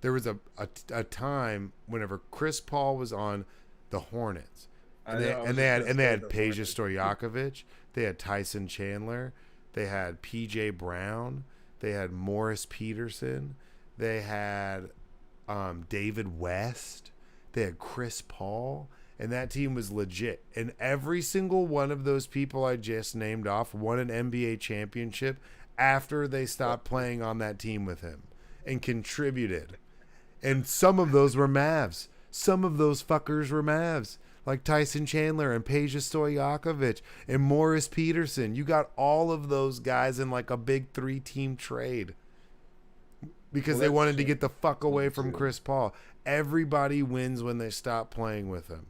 was a time whenever Chris Paul was on the Hornets, and they had Peja Stojakovic, they had Tyson Chandler, they had PJ Brown, they had Morris Peterson, they had David West, they had Chris Paul, and that team was legit. And every single one of those people I just named off won an NBA championship after they stopped playing on that team with him and contributed. And some of those were Mavs. Some of those fuckers were Mavs. Like Tyson Chandler and Peja Stojakovic and Morris Peterson. You got all of those guys in like a big 3-team trade because they wanted to get the fuck away from Chris Paul. Everybody wins when they stop playing with him.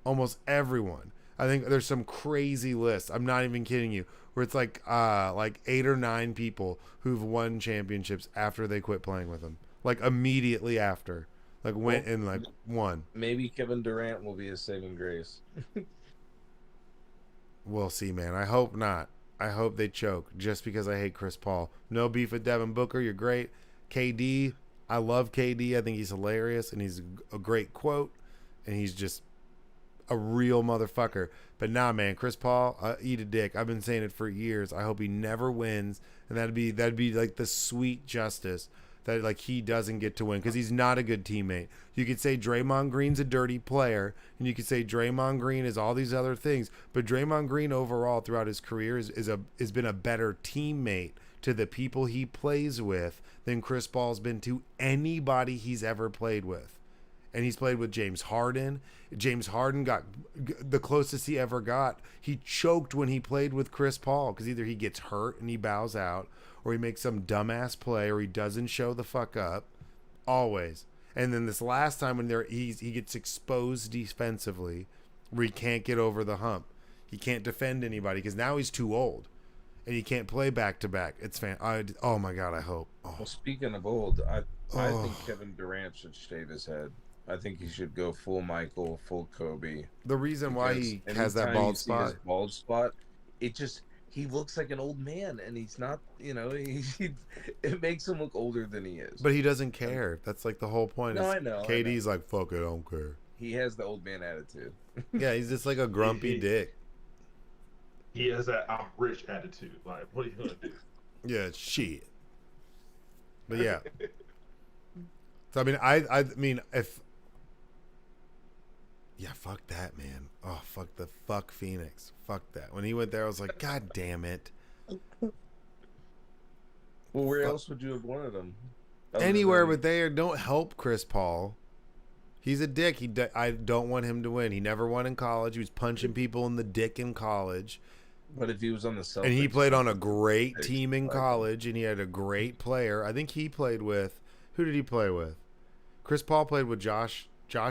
Almost everyone. I think there's some crazy list. I'm not even kidding you. Where it's like 8 or 9 people who've won championships after they quit playing with him. Like immediately after. Like went and like won. Maybe Kevin Durant will be his saving grace. We'll see, man. I hope not. I hope they choke just because I hate Chris Paul. No beef with Devin Booker. You're great. KD. I love KD. I think he's hilarious and he's a great quote. And he's just a real motherfucker. But nah, man, Chris Paul, eat a dick. I've been saying it for years. I hope he never wins, and that'd be like the sweet justice that like he doesn't get to win because he's not a good teammate. You could say Draymond Green's a dirty player, and you could say Draymond Green is all these other things, but Draymond Green overall throughout his career has been a better teammate to the people he plays with than Chris Paul's been to anybody he's ever played with. And he's played with James Harden. James Harden got the closest he ever got. He choked when he played with Chris Paul because either he gets hurt and he bows out, or he makes some dumbass play, or he doesn't show the fuck up. Always. And then this last time when he gets exposed defensively, where he can't get over the hump. He can't defend anybody because now he's too old, and he can't play back to back. It's oh my god, I hope. Oh. Well, speaking of old, I think Kevin Durant should shave his head. I think he should go full Michael, full Kobe. The reason why he has that bald spot, he looks like an old man, and he's not. It makes him look older than he is. But he doesn't care. That's like the whole point. No, I know. KD's like, fuck it, I don't care. He has the old man attitude. Yeah, he's just like a grumpy dick. He has that I'm rich attitude. Like, what are you gonna do? Yeah, shit. But yeah. So I mean if. Yeah, fuck that, man. Oh, fuck Phoenix. Fuck that. When he went there, I was like, God damn it. Well, where else would you have wanted him? Anywhere, but they don't help Chris Paul. He's a dick. I don't want him to win. He never won in college. He was punching people in the dick in college. But if he was on the Celtics, and he played on a great team in college, and he had a great player. I think he played with, who did he play with? Chris Paul played with Josh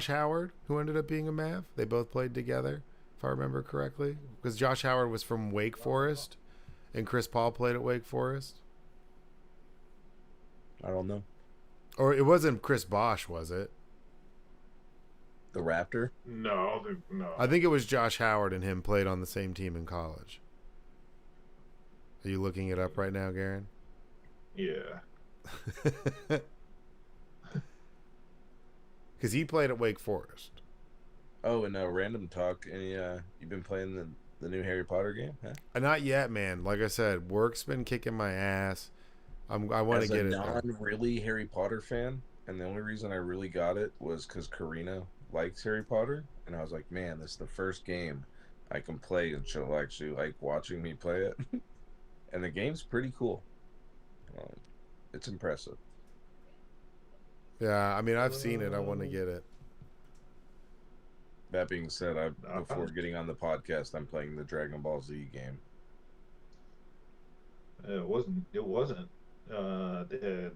Howard, who ended up being a Mav. They both played together, if I remember correctly. Because Josh Howard was from Wake Forest, and Chris Paul played at Wake Forest. I don't know. Or it wasn't Chris Bosh, was it? The Raptor? No, I don't think, no. I think it was Josh Howard and him played on the same team in college. Are you looking it up right now, Garen? Yeah. Because he played at Wake Forest. Oh, and random talk. Any you've been playing the new Harry Potter game? Huh? Not yet, man. Like I said, work's been kicking my ass. I want to get it. As a non-really Harry Potter fan, and the only reason I really got it was because Karina likes Harry Potter, and I was like, man, this is the first game I can play, and she'll actually like watching me play it. And the game's pretty cool. It's impressive. Yeah, I mean, I've seen it. I want to get it. That being said, before getting on the podcast, I'm playing the Dragon Ball Z game. It wasn't. They had.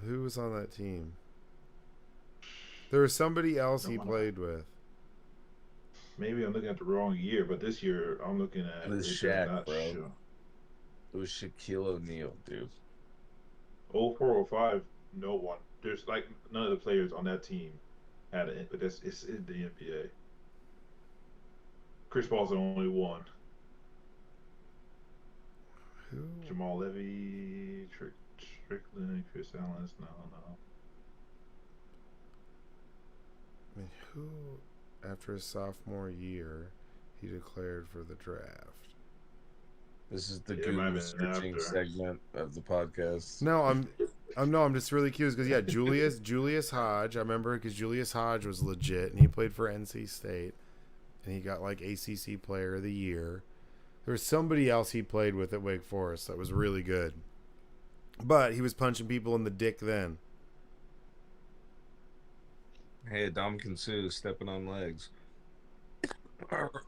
Who was on that team? There was somebody else he played with. Maybe I'm looking at the wrong year, but this year I'm looking at. It was Shaq, bro. Sure. It was Shaquille O'Neal, dude. 04, 05, no one. There's like none of the players on that team had it, but it's in the NBA. Chris Paul's the only one. Who? Jamal Levy, Strickland, Chris Allen. No. I mean, who, after his sophomore year, he declared for the draft? This is the Yeah, it might Google have been searching after. segment of the podcast. No, I'm just really curious because Julius Hodge. I remember because Julius Hodge was legit and he played for NC State, and he got like ACC Player of the Year. There was somebody else he played with at Wake Forest that was really good, but he was punching people in the dick then. Hey, Dominican Sue stepping on legs. Or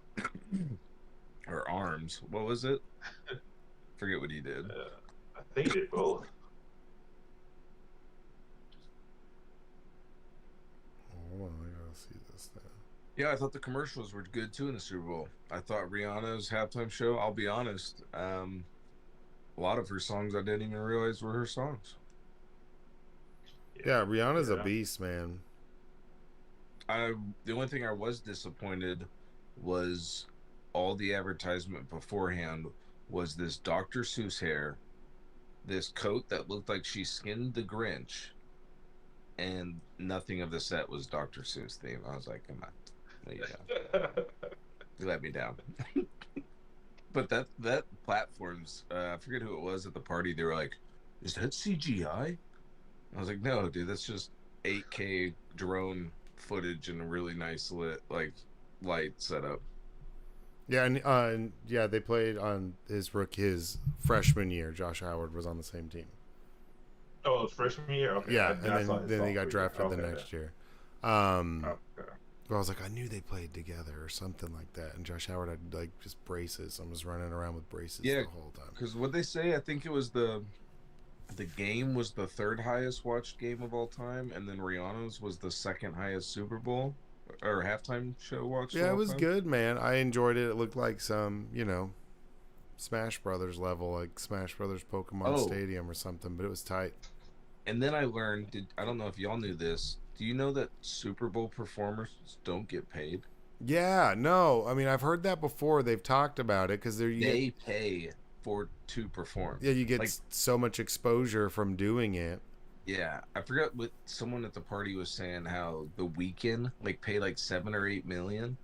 arms. What was it? Forget what he did. I think they both. Hold on, I gotta see this thing. Yeah, I thought the commercials were good too in the Super Bowl. I thought Rihanna's halftime show, I'll be honest, a lot of her songs I didn't even realize were her songs. Yeah, Rihanna's a beast, man. The only thing I was disappointed was all the advertisement beforehand was this Dr. Seuss hair, this coat that looked like she skinned the Grinch, and nothing of the set was Dr. Seuss theme. I was like, come on. There you go. You let me down. But that platforms, I forget who it was at the party. They were like, "Is that CGI?" I was like, "No, dude, that's just 8K drone footage and a really nice light setup." Yeah, and yeah, they played on his freshman year. Josh Howard was on the same team. Oh, it was freshman year. Okay. Yeah, and then he got drafted the next year. Okay. Well, I was like, I knew they played together or something like that. And Josh Howard had like just braces. I was running around with braces the whole time. Because what they say, I think it was the game was the third highest watched game of all time, and then Rihanna's was the second highest Super Bowl or halftime show watched. Yeah, it was good, man. I enjoyed it. It looked like some, Smash Brothers level, like Smash Brothers Pokemon Stadium or something, but it was tight. And then I learned, I don't know if y'all knew this. Do you know that Super Bowl performers don't get paid? Yeah, no. I mean, I've heard that before. They've talked about it because they pay to perform. Yeah, you get so much exposure from doing it. Yeah, I forgot what someone at the party was saying. How The Weeknd paid like 7 or 8 million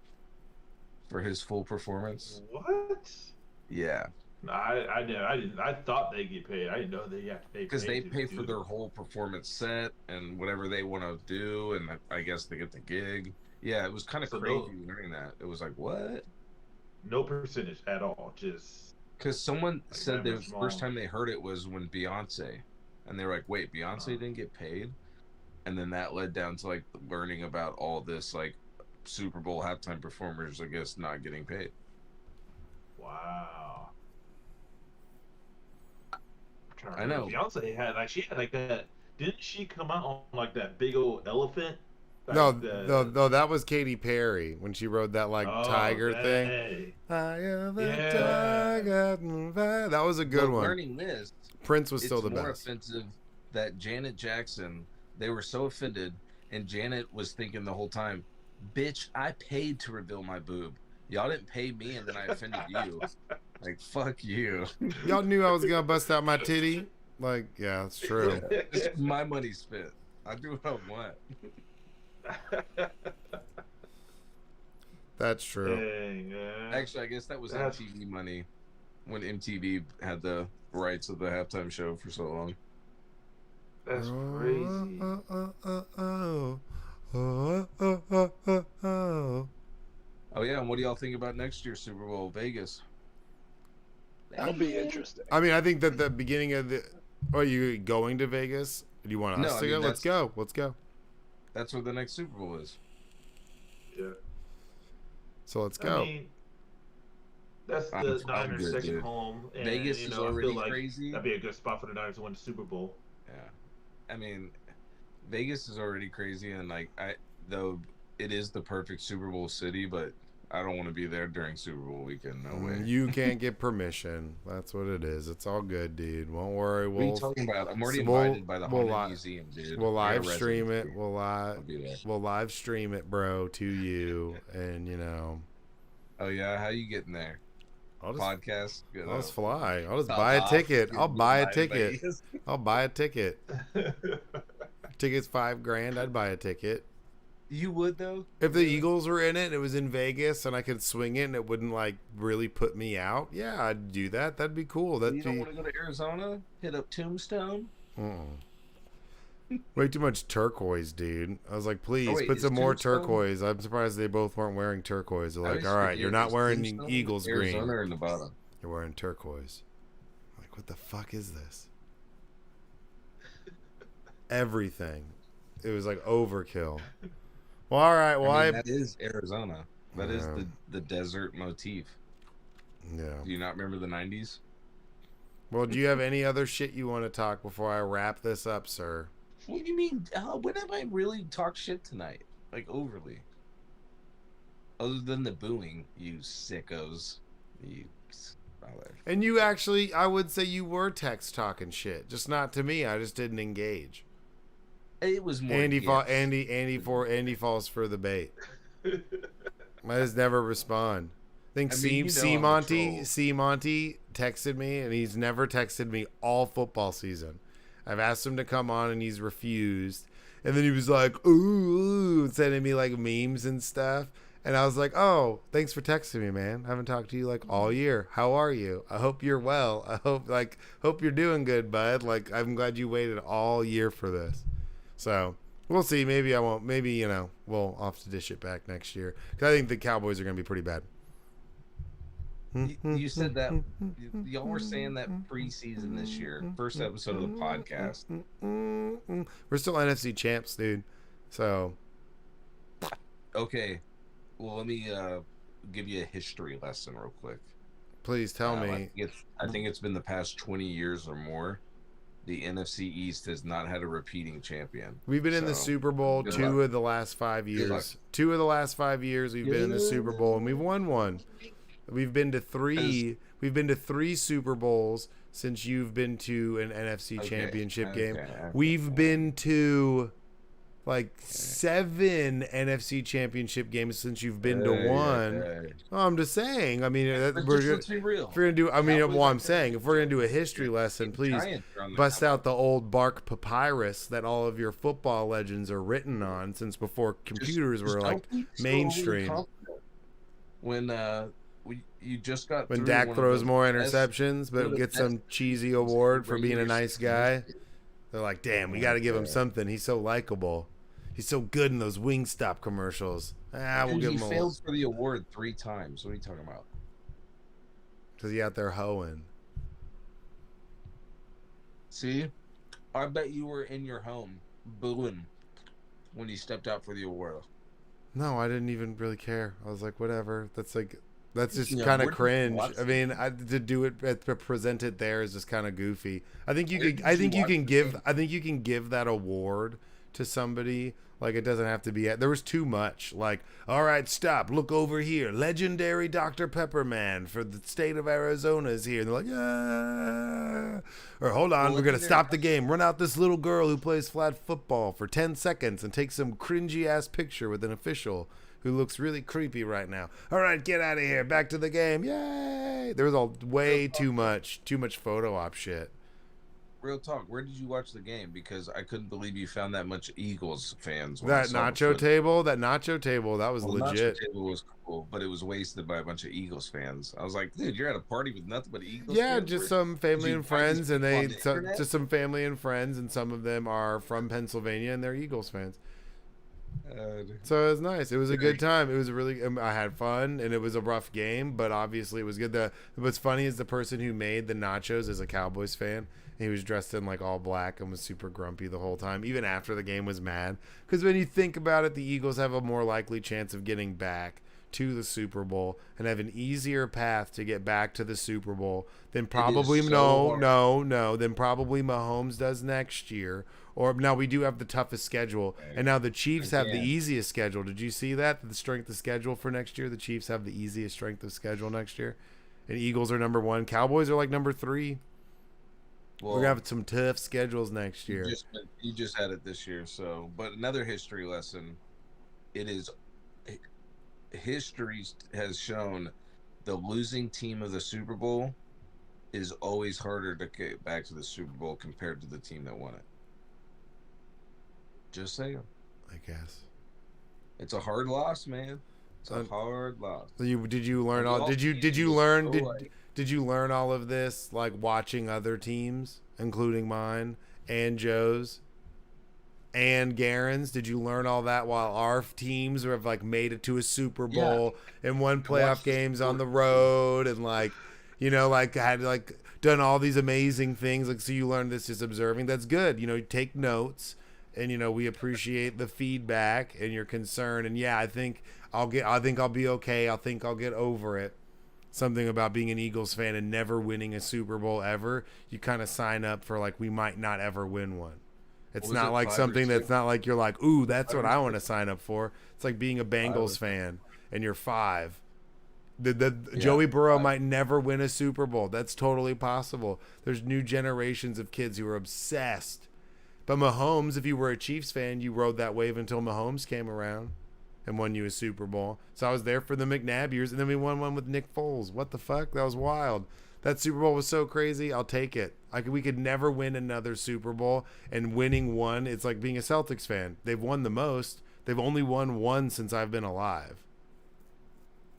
for his full performance. What? Yeah. No, I didn't. I thought they get paid. I didn't know they have to pay. Because they pay for their whole performance set and whatever they want to do, and I guess they get the gig. Yeah, it was kind of crazy hearing that. It was like, what? No percentage at all. Just because someone said the first time they heard it was when Beyonce, and they were like, wait, Beyonce didn't get paid, and then that led down to learning about all this Super Bowl halftime performers, I guess, not getting paid. Wow. I know. Beyonce had that. Didn't she come out on that big old elephant? No, that was Katy Perry when she rode that tiger thing. I am a tiger. That was a good one. Learning this, Prince was still the best. It's more offensive that Janet Jackson. They were so offended, and Janet was thinking the whole time, "Bitch, I paid to reveal my boob. Y'all didn't pay me, and then I offended you." Fuck you. Y'all knew I was gonna bust out my titty. Yeah, that's true. It's my money spent. I do what I want. That's true. Dang, actually, I guess that was MTV money when MTV had the rights of the halftime show for so long. That's crazy. Oh yeah, and what do y'all think about next year's Super Bowl, Vegas? That'll be interesting. I mean, I think that the beginning of the... Are you going to Vegas? Do you want us to go? Let's go. Let's go. That's where the next Super Bowl is. Yeah. So let's go. I mean, that's the Niners' second home. And, Vegas is already crazy. That'd be a good spot for the Niners to win the Super Bowl. Yeah. I mean, Vegas is already crazy, and though it is the perfect Super Bowl city, but I don't want to be there during Super Bowl weekend. No way. You can't get permission. That's what it is. It's all good, dude. Won't worry. What are you We'll talking about? I'm already we'll- invited by the we'll Haunted li- Museum, dude. we'll I live got stream it. residency. We'll be there. live stream it, bro, to you, and Oh yeah, how you getting there? I'll just Podcast. Good. I'll just fly. I'll just Top buy a off. ticket. You'll I'll be buy a invited by ticket. Vegas. I'll buy a ticket. Ticket's $5,000. I'd buy a ticket. You would though. If the Eagles were in it, and it was in Vegas, and I could swing it, and it wouldn't like really put me out. Yeah, I'd do that. That'd be cool. That'd You don't want to go to Arizona? Hit up Tombstone? Way too much turquoise, dude. I was like, please wait, put is some more Tombstone- turquoise. I'm surprised they both weren't wearing turquoise. They're I like, always all right, forget, you're not is wearing Tombstone Eagles Arizona green. or Nevada? You're wearing turquoise. I'm like, what the fuck is this? Everything. It was like overkill. Well, all right. Well, I mean, that is Arizona. That is Yeah. the desert motif. yeah. Do you not remember the 90s? Well, do you have any other shit you want to talk before I wrap this up, sir? What do you mean? When have I really talked shit tonight? Like overly? Other than the booing, you sickos. You. And you actually, I would say you were text talking shit, just not to me. I just didn't engage. It was more. Andy gifts. Andy falls for the bait. I just never respond. I think I mean, C I'm a troll. Monty texted me, and he's never texted me all football season. I've asked him to come on, and he's refused. And then he was like, ooh, sending me like memes and stuff. And I was like, oh, thanks for texting me, man. I haven't talked to you like all year. How are you? I hope you're well. I hope you're doing good, bud. Like, I'm glad you waited all year for this. So we'll see. Maybe I won't. Maybe, we'll have to dish it back next year. Because I think the Cowboys are going to be pretty bad. You said that. Y'all were saying that preseason this year. First episode of the podcast. We're still NFC champs, dude. So. Okay. Well, let me give you a history lesson real quick. Please tell me. I think it's been the past 20 years or more. The NFC East has not had a repeating champion. We've been in the Super Bowl good 2 luck. of the last 5 Good luck. years. 2 of the last 5 years we've been in the Super Bowl, and we've won one. We've been to 3. We've been to 3 Super Bowls since you've been to an NFC championship game. We've been to like 7 NFC championship games since you've been to 1. Oh, I'm just saying. I mean, Let's be real. if we're gonna do, I mean, well, I'm saying if we're gonna do a history lesson, please bust out the old bark papyrus that all of your football legends are written on since before computers were like mainstream. When you just got When through Dak one of throws the more best- interceptions, one but of the gets best some cheesy award for being a regular nice season guy. history. They're like, damn, we got to give him something. He's so likable. He's so good in those Wingstop commercials. We'll Dude, give he him a failed for the award 3 times. What are you talking about? because he out there hoeing. See, I bet you were in your home booing when he stepped out for the award. No, I didn't even really care. I was like, whatever. That's just Yeah, kind of we're just cringe. I watching. mean, to do it to present it there is just kind of goofy. I think you Where could. did I you think you watch can the give. game? I think you can give that award to somebody. Like it doesn't have to be. There was too much. Like, all right, stop. Look over here. Legendary Dr. Pepper Man for the state of Arizona is here. And they're like, yeah. Or hold on, we're gonna stop the game. Run out this little girl who plays flag football for 10 seconds and take some cringy ass picture with an official who looks really creepy right now. All right, get out of here. Back to the game. Yay! There was way too much photo op shit. Real talk. Where did you watch the game? Because I couldn't believe you found that much Eagles fans. when I That saw the nacho footage. table, that was Well, legit. Nacho table was cool, but it was wasted by a bunch of Eagles fans. I was like, dude, you're at a party with nothing but Eagles Yeah, fans? just Where- some family you and find friends, these and people on they the internet? just some family and friends, and some of them are from Pennsylvania, and they're Eagles fans. So it was nice. It was a good time. It was really. I had fun, and it was a rough game, but obviously it was good. What's funny is the person who made the nachos is a Cowboys fan. He was dressed in like all black and was super grumpy the whole time. Even after the game was mad. Because when you think about it, the Eagles have a more likely chance of getting back to the Super Bowl and have an easier path to get back to the Super Bowl than probably then probably Mahomes does next year. Or now we do have the toughest schedule, and now the Chiefs have the easiest schedule. Did you see that? The strength of schedule for next year? The Chiefs have the easiest strength of schedule next year. And Eagles are number 1. Cowboys are like number 3. Well, we're going to have some tough schedules next year. You just had it this year. So, but another history lesson, history has shown the losing team of the Super Bowl is always harder to get back to the Super Bowl compared to the team that won it. Just saying. I guess. It's a hard loss, man. It's a hard loss. Did you learn all of this like watching other teams, including mine and Joe's and Garen's? Did you learn all that while our teams have like made it to a Super Bowl and won playoff games on the road and like, you know, like had like done all these amazing things? Like, so you learned this just observing. That's good. You know, take notes. And, you know, we appreciate the feedback and your concern. And yeah, I think I'll be okay. I think I'll get over it. Something about being an Eagles fan and never winning a Super Bowl ever. You kind of sign up for like, we might not ever win one. It's not like something that's not like, you're like, ooh, that's what I want to sign up for. It's like being a Bengals fan and you're 5. Joey Burrow might never win a Super Bowl. That's totally possible. There's new generations of kids who are obsessed. But Mahomes, if you were a Chiefs fan, you rode that wave until Mahomes came around and won you a Super Bowl. So I was there for the McNabb years, and then we won one with Nick Foles. What the fuck? That was wild. That Super Bowl was so crazy. I'll take it. We could never win another Super Bowl, and winning one, it's like being a Celtics fan. They've won the most. They've only won one since I've been alive.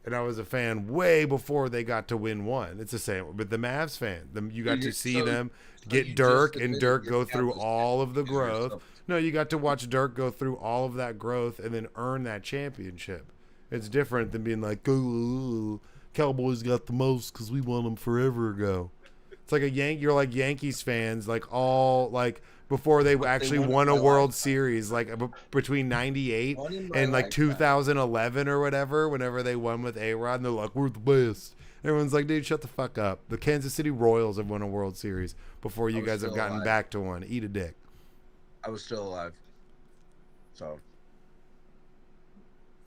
And I was a fan way before they got to win one. It's the same. But the Mavs fan, you got to see them get Dirk and Dirk go through all of the growth. No, you got to watch Dirk go through all of that growth and then earn that championship. It's different than being like, ooh, Cowboys got the most because we won them forever ago. It's like you're like Yankees fans, like all like before they actually won a World Series, like between 98 and like 2011 or whatever, whenever they won with A-Rod, and they're like, we're the best. Everyone's like, dude, shut the fuck up. The Kansas City Royals have won a World Series before you guys have gotten back to one. Eat a dick. I was still alive. So.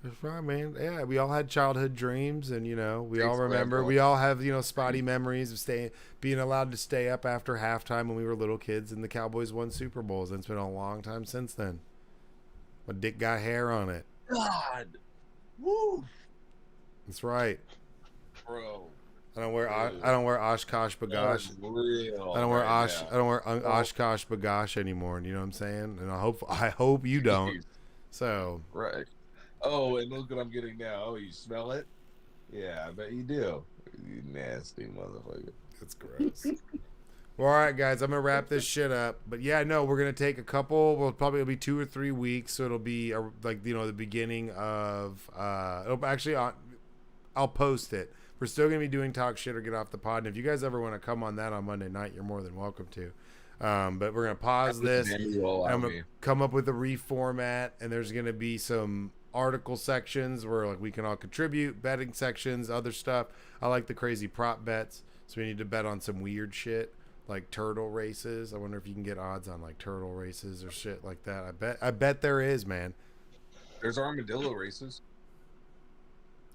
That's right, man. Yeah, we all had childhood dreams, and you know, we all remember. We all have, you know, spotty memories of being allowed to stay up after halftime when we were little kids, and the Cowboys won Super Bowls. And it's been a long time since then. My dick got hair on it. God, woo. That's right, bro. I don't wear Oshkosh Bagosh. I don't wear Oshkosh Bagosh anymore. You know what I'm saying? And I hope you don't. So right. Oh, and look what I'm getting now. Oh, you smell it? Yeah, I bet you do. You nasty motherfucker. That's gross. Well, all right, guys, I'm going to wrap this shit up. But yeah, no, we're going to take a couple. Well, probably it'll be 2 or 3 weeks. So it'll be like, you know, the beginning of, I'll post it. We're still going to be doing Talk Shit or Get Off the Pod. And if you guys ever want to come on that on Monday night, you're more than welcome to. But we're going to pause this. I'm going to come up with a reformat, and there's going to be some article sections where like we can all contribute, betting sections, other stuff. I like the crazy prop bets, so we need to bet on some weird shit like turtle races. I wonder if you can get odds on like turtle races or shit like that. I bet there is, man. There's armadillo races.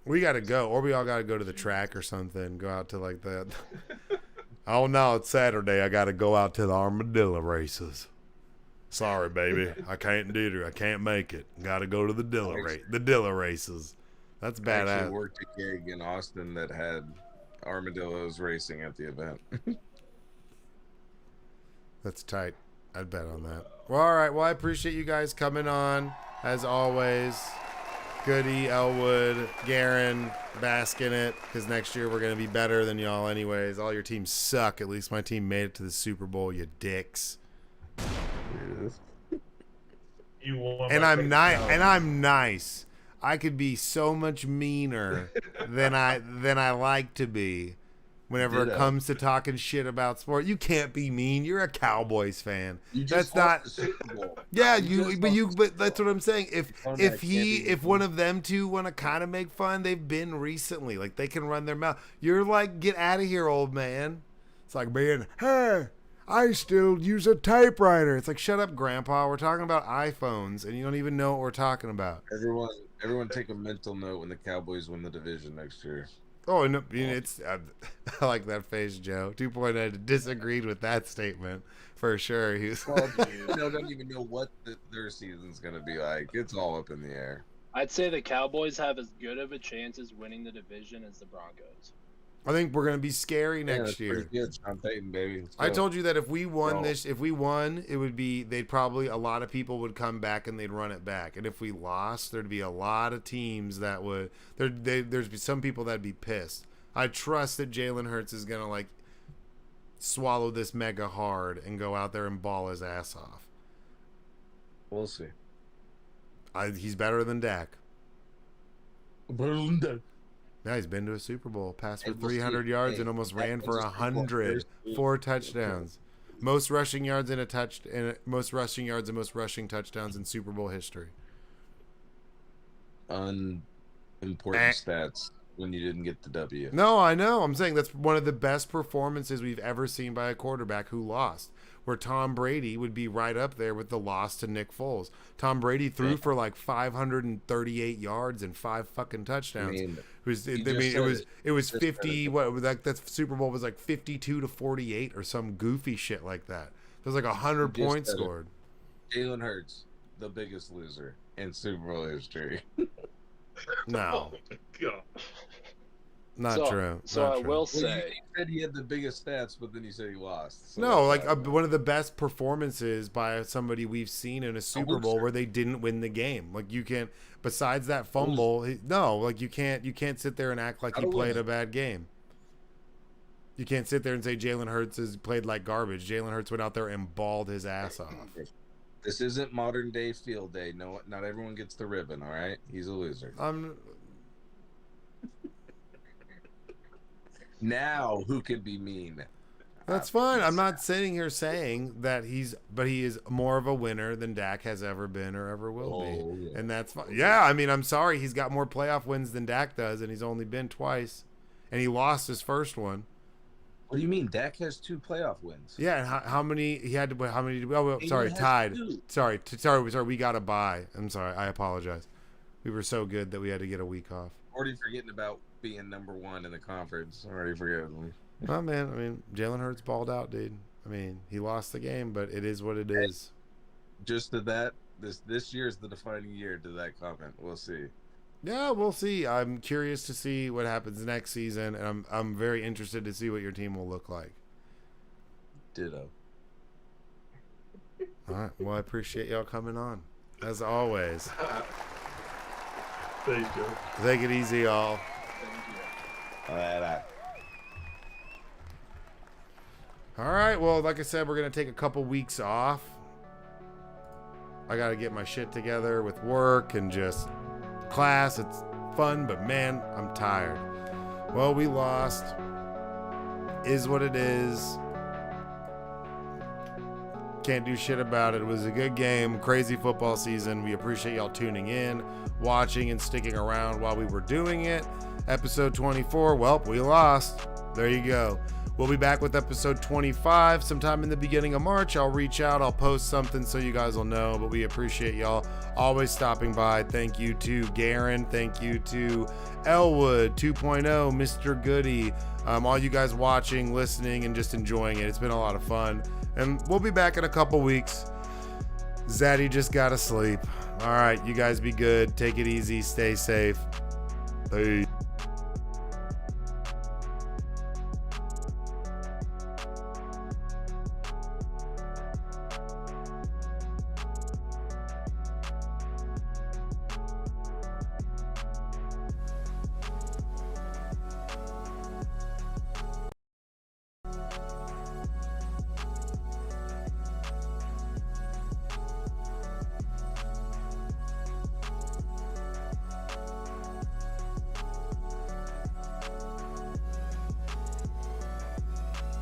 We got to go, or we all got to go to the track or something. Go out to like the oh no, it's Saturday. I got to go out to the armadillo races. Sorry, baby. I can't do it. I can't make it. Got to go to the Dilla races. That's badass. I actually worked a gig in Austin that had armadillos racing at the event. That's tight. I'd bet on that. Well, all right. Well, I appreciate you guys coming on, as always. Goody, Elwood, Garen, bask in it, because next year we're going to be better than y'all anyways. All your teams suck. At least my team made it to the Super Bowl, you dicks. And I'm nice. I could be so much meaner than I like to be, Whenever it Ditto. comes to talking shit about sport, you can't be mean. You're a Cowboys fan. You That's just not. lost the Super Bowl. Yeah, just but lost the that's what I'm saying. Comeback can't be If one of them two want to kind of make fun, they've been recently. Like they can run their mouth. You're like, get out of here, old man. It's like being, hey, I still use a typewriter. It's like, shut up, Grandpa. We're talking about iPhones, and you don't even know what we're talking about. Everyone take a mental note when the Cowboys win the division next year. Oh, no, I mean, it's I like that face, Joe. 2.0 disagreed with that statement for sure. He was, Well, don't even know what their season's gonna be like. It's all up in the air. I'd say the Cowboys have as good of a chance as winning the division as the Broncos. I think we're gonna be scary Yeah, next that's year. pretty good, Sean Payton, baby. Let's I go. told you that if we won Well- this, it would be, a lot of people would come back and they'd run it back. And if we lost, there'd be a lot of teams that would, there'd be some people that'd be pissed. I trust that Jalen Hurts is going to like swallow this mega hard and go out there and ball his ass off. We'll see. He's better than Dak. Hey, Yeah, he's been to a Super Bowl, passed for we'll 300 see. yards Hey, and almost Dak ran wins for a Super Bowl 100, first week. 4 touchdowns. Most rushing yards and most rushing yards and most rushing touchdowns in Super Bowl history. Unimportant stats when you didn't get the W. No, I know. I'm saying that's one of the best performances we've ever seen by a quarterback who lost. Where Tom Brady would be right up there with the loss to Nick Foles. Tom Brady threw for like 538 yards and 5 fucking touchdowns. It was 50. That Super Bowl was like 52-48 or some goofy shit like that. It was like 100 You just points said it. scored. Jalen Hurts, the biggest loser in Super Bowl history. No, Oh my God. not true. So Not I true. will Well, say, you said he had the biggest stats, but then you said he lost. So No, that's like why- one of the best performances by somebody we've seen in a Super Bowl loser. where they didn't win the game. Like you can't, besides that fumble, you can't sit there and act like he Not a played winner. a bad game. You can't sit there and say Jalen Hurts has played like garbage. Jalen Hurts went out there and balled his ass off. This isn't modern day field day. No, not everyone gets the ribbon. All right, he's a loser. Now, who can be mean? That's fine. I'm not sitting here saying that he is more of a winner than Dak has ever been or ever will Oh, be. yeah. And that's fine. Yeah, I mean, I'm sorry. He's got more playoff wins than Dak does, and he's only been twice. And he lost his first one. What do you mean? Dak has 2 playoff wins. Yeah, and how many he had to? How many? Oh, He sorry, has tied. 2. Sorry. We got a bye. I'm sorry. I apologize. We were so good that we had to get a week off. Already forgetting about being number 1 in the conference. Already forgetting. Oh man, I mean, Jalen Hurts balled out, dude. I mean, he lost the game, but it is what it is. Just to that, this year is the defining year to that comment. We'll see. Yeah, we'll see. I'm curious to see what happens next season, and I'm very interested to see what your team will look like. Ditto. All right. Well, I appreciate y'all coming on, as always. Thanks, Joe. Take it easy, y'all. thank you. All right. All right. Well, like I said, we're gonna take a couple weeks off. I gotta get my shit together with work and just class. It's fun, but man, I'm tired. Well, we lost. Is what it is. Can't do shit about it. It was a good game. Crazy football season. We appreciate y'all tuning in, watching, and sticking around while we were doing it. Episode 24. Well, we lost. There you go. We'll be back with episode 25 sometime in the beginning of March. I'll reach out. I'll post something so you guys will know. But we appreciate y'all always stopping by. Thank you to Garen. Thank you to Elwood 2.0, Mr. Goody. All you guys watching, listening, and just enjoying it. It's been a lot of fun. And we'll be back in a couple weeks. Zaddy just got to sleep. All right, you guys be good. Take it easy. Stay safe. Peace.